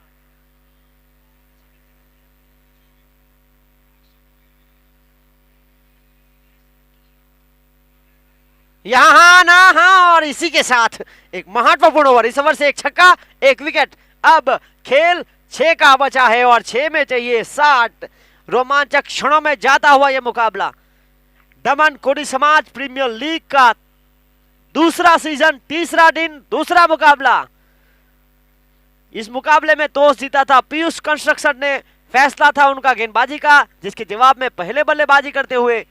यहां हाँ ना हाँ, और इसी के साथ एक महत्वपूर्ण ओवर, इस ओवर से 1 छक्का 1 विकेट। अब खेल 6 का बचा है और 6 में चाहिए 60। रोमांचक क्षणों में जाता हुआ यह मुकाबला, दमन कोडी समाज प्रीमियर लीग का दूसरा सीजन, तीसरा दिन, दूसरा मुकाबला। इस मुकाबले में टॉस जीता था पीयूष कंस्ट्रक्शन ने, फैसला था उनका गेंदबाजी का, जिसके जवाब में पहले बल्लेबाजी करते हुए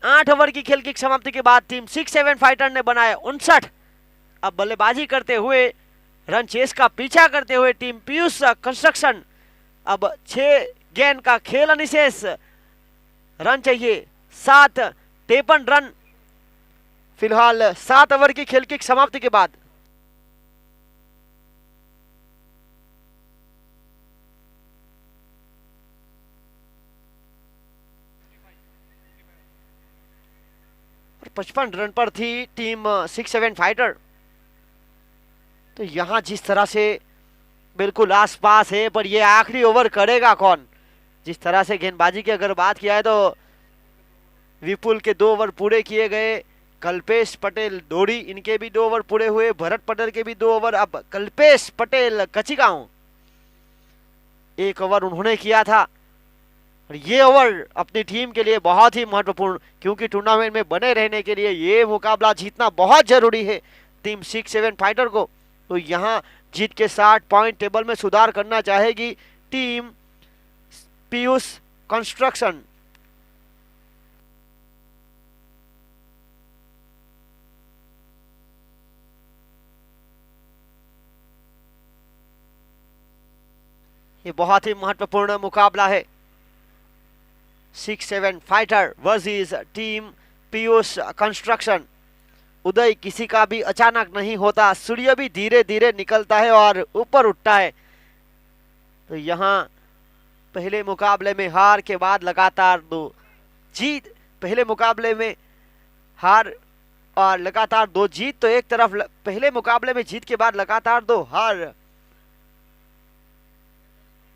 8 ओवर की खेल की समाप्ति के बाद टीम 6-7 फाइटर ने बनाए 59। अब बल्लेबाजी करते हुए, रन चेस का पीछा करते हुए टीम पीयूष कंस्ट्रक्शन, अब 6 गेंद का खेल अनिशेष, रन चाहिए 7, 53 रन फिलहाल 7 ओवर की खेल की समाप्ति के बाद। और 55 रन पर थी टीम 6-7 फाइटर। तो यहां जिस तरह से बिल्कुल आसपास है, पर यह आखिरी ओवर करेगा कौन? जिस तरह से गेंदबाजी की अगर बात किया है तो विपुल के 2 ओवर पूरे किए गए, कल्पेश पटेल दोड़ी, इनके भी 2 ओवर पूरे हुए, भरत पटेल के भी 2 ओवर। अब कल्पेश पटेल कचिगांव, 1 ओवर उन्होंने किया था, और ये ओवर अपनी टीम के लिए बहुत ही महत्वपूर्ण, क्योंकि टूर्नामेंट में बने रहने के लिए ये मुकाबला जीतना बहुत जरूरी है टीम 6-7 फाइटर को। तो यहां जीत के 60 पॉइंट टेबल में सुधार करना चाहेगी टीम पीयूष कंस्ट्रक्शन। ये बहुत ही महत्वपूर्ण मुकाबला है, 6-7 fighter versus team Piyush construction. उदय किसी का भी अचानक नहीं होता, सूर्य भी धीरे धीरे निकलता है और ऊपर उठता है। तो यहां पहले मुकाबले में हार के बाद लगातार 2 जीत, पहले मुकाबले में हार और लगातार 2 जीत, तो एक तरफ पहले मुकाबले में जीत के बाद लगातार 2 हार।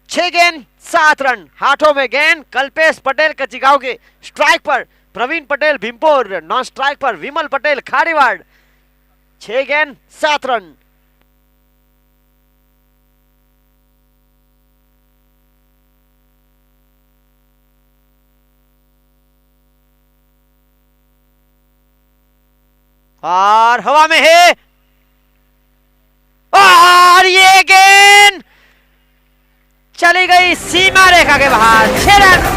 6 गेंद 7 रन, हाथों में गेंद कल्पेश पटेल कचिगांव के, स्ट्राइक पर प्रवीण पटेल भीमपुर, नॉन स्ट्राइक पर विमल पटेल खारीवाड़। 6 गेंद 7 रन। और हवा में है, और ये गेंद चली गई सीमा रेखा के बाहर, 6 रन।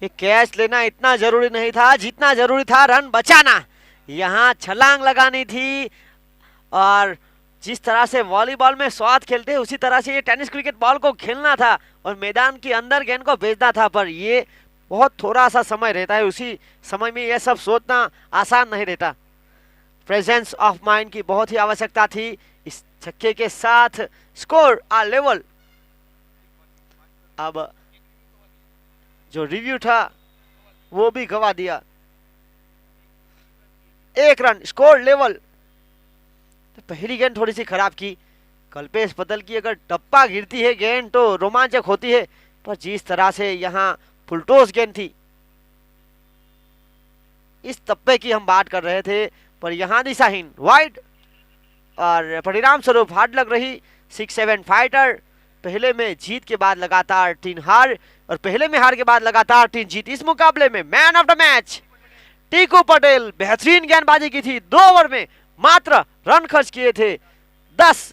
ये कैच लेना इतना जरूरी नहीं था जितना जरूरी था रन बचाना। यहां छलांग लगानी थी और जिस तरह से वॉलीबॉल में स्वाद खेलते हैं उसी तरह से ये टेनिस क्रिकेट बॉल को खेलना था और मैदान के अंदर गेंद को भेजना था, पर ये बहुत थोड़ा सा समय रहता है, उसी समय में यह सब सोचना आसान नहीं रहता। प्रेजेंस ऑफ माइंड की बहुत ही आवश्यकता थी। इस छक्के के साथ स्कोर आ लेवल। अब जो रिव्यू था वो भी गवा दिया। 1 रन, स्कोर लेवल। तो पहली गेंद थोड़ी सी खराब की कल्पेश पतल की। अगर टप्पा गिरती है गेंद तो रोमांचक होती है, पर जिस तरह से यहाँ फुलटोस गेंद थी, इस तप्पे की हम बात कर रहे थे, पर यहाँ दिशाहीन वाइड और परिणाम स्वरूप हार्ड लग रही 6-7 फाइटर। पहले में जीत के बाद लगातार 3 हार और पहले में हार के बाद लगातार 3 जीत। इस मुकाबले में man of the match Tiku Patel. बेहतरीन गेंदबाजी की थी, 2 ओवर में मात्र रन खर्च किए थे 10।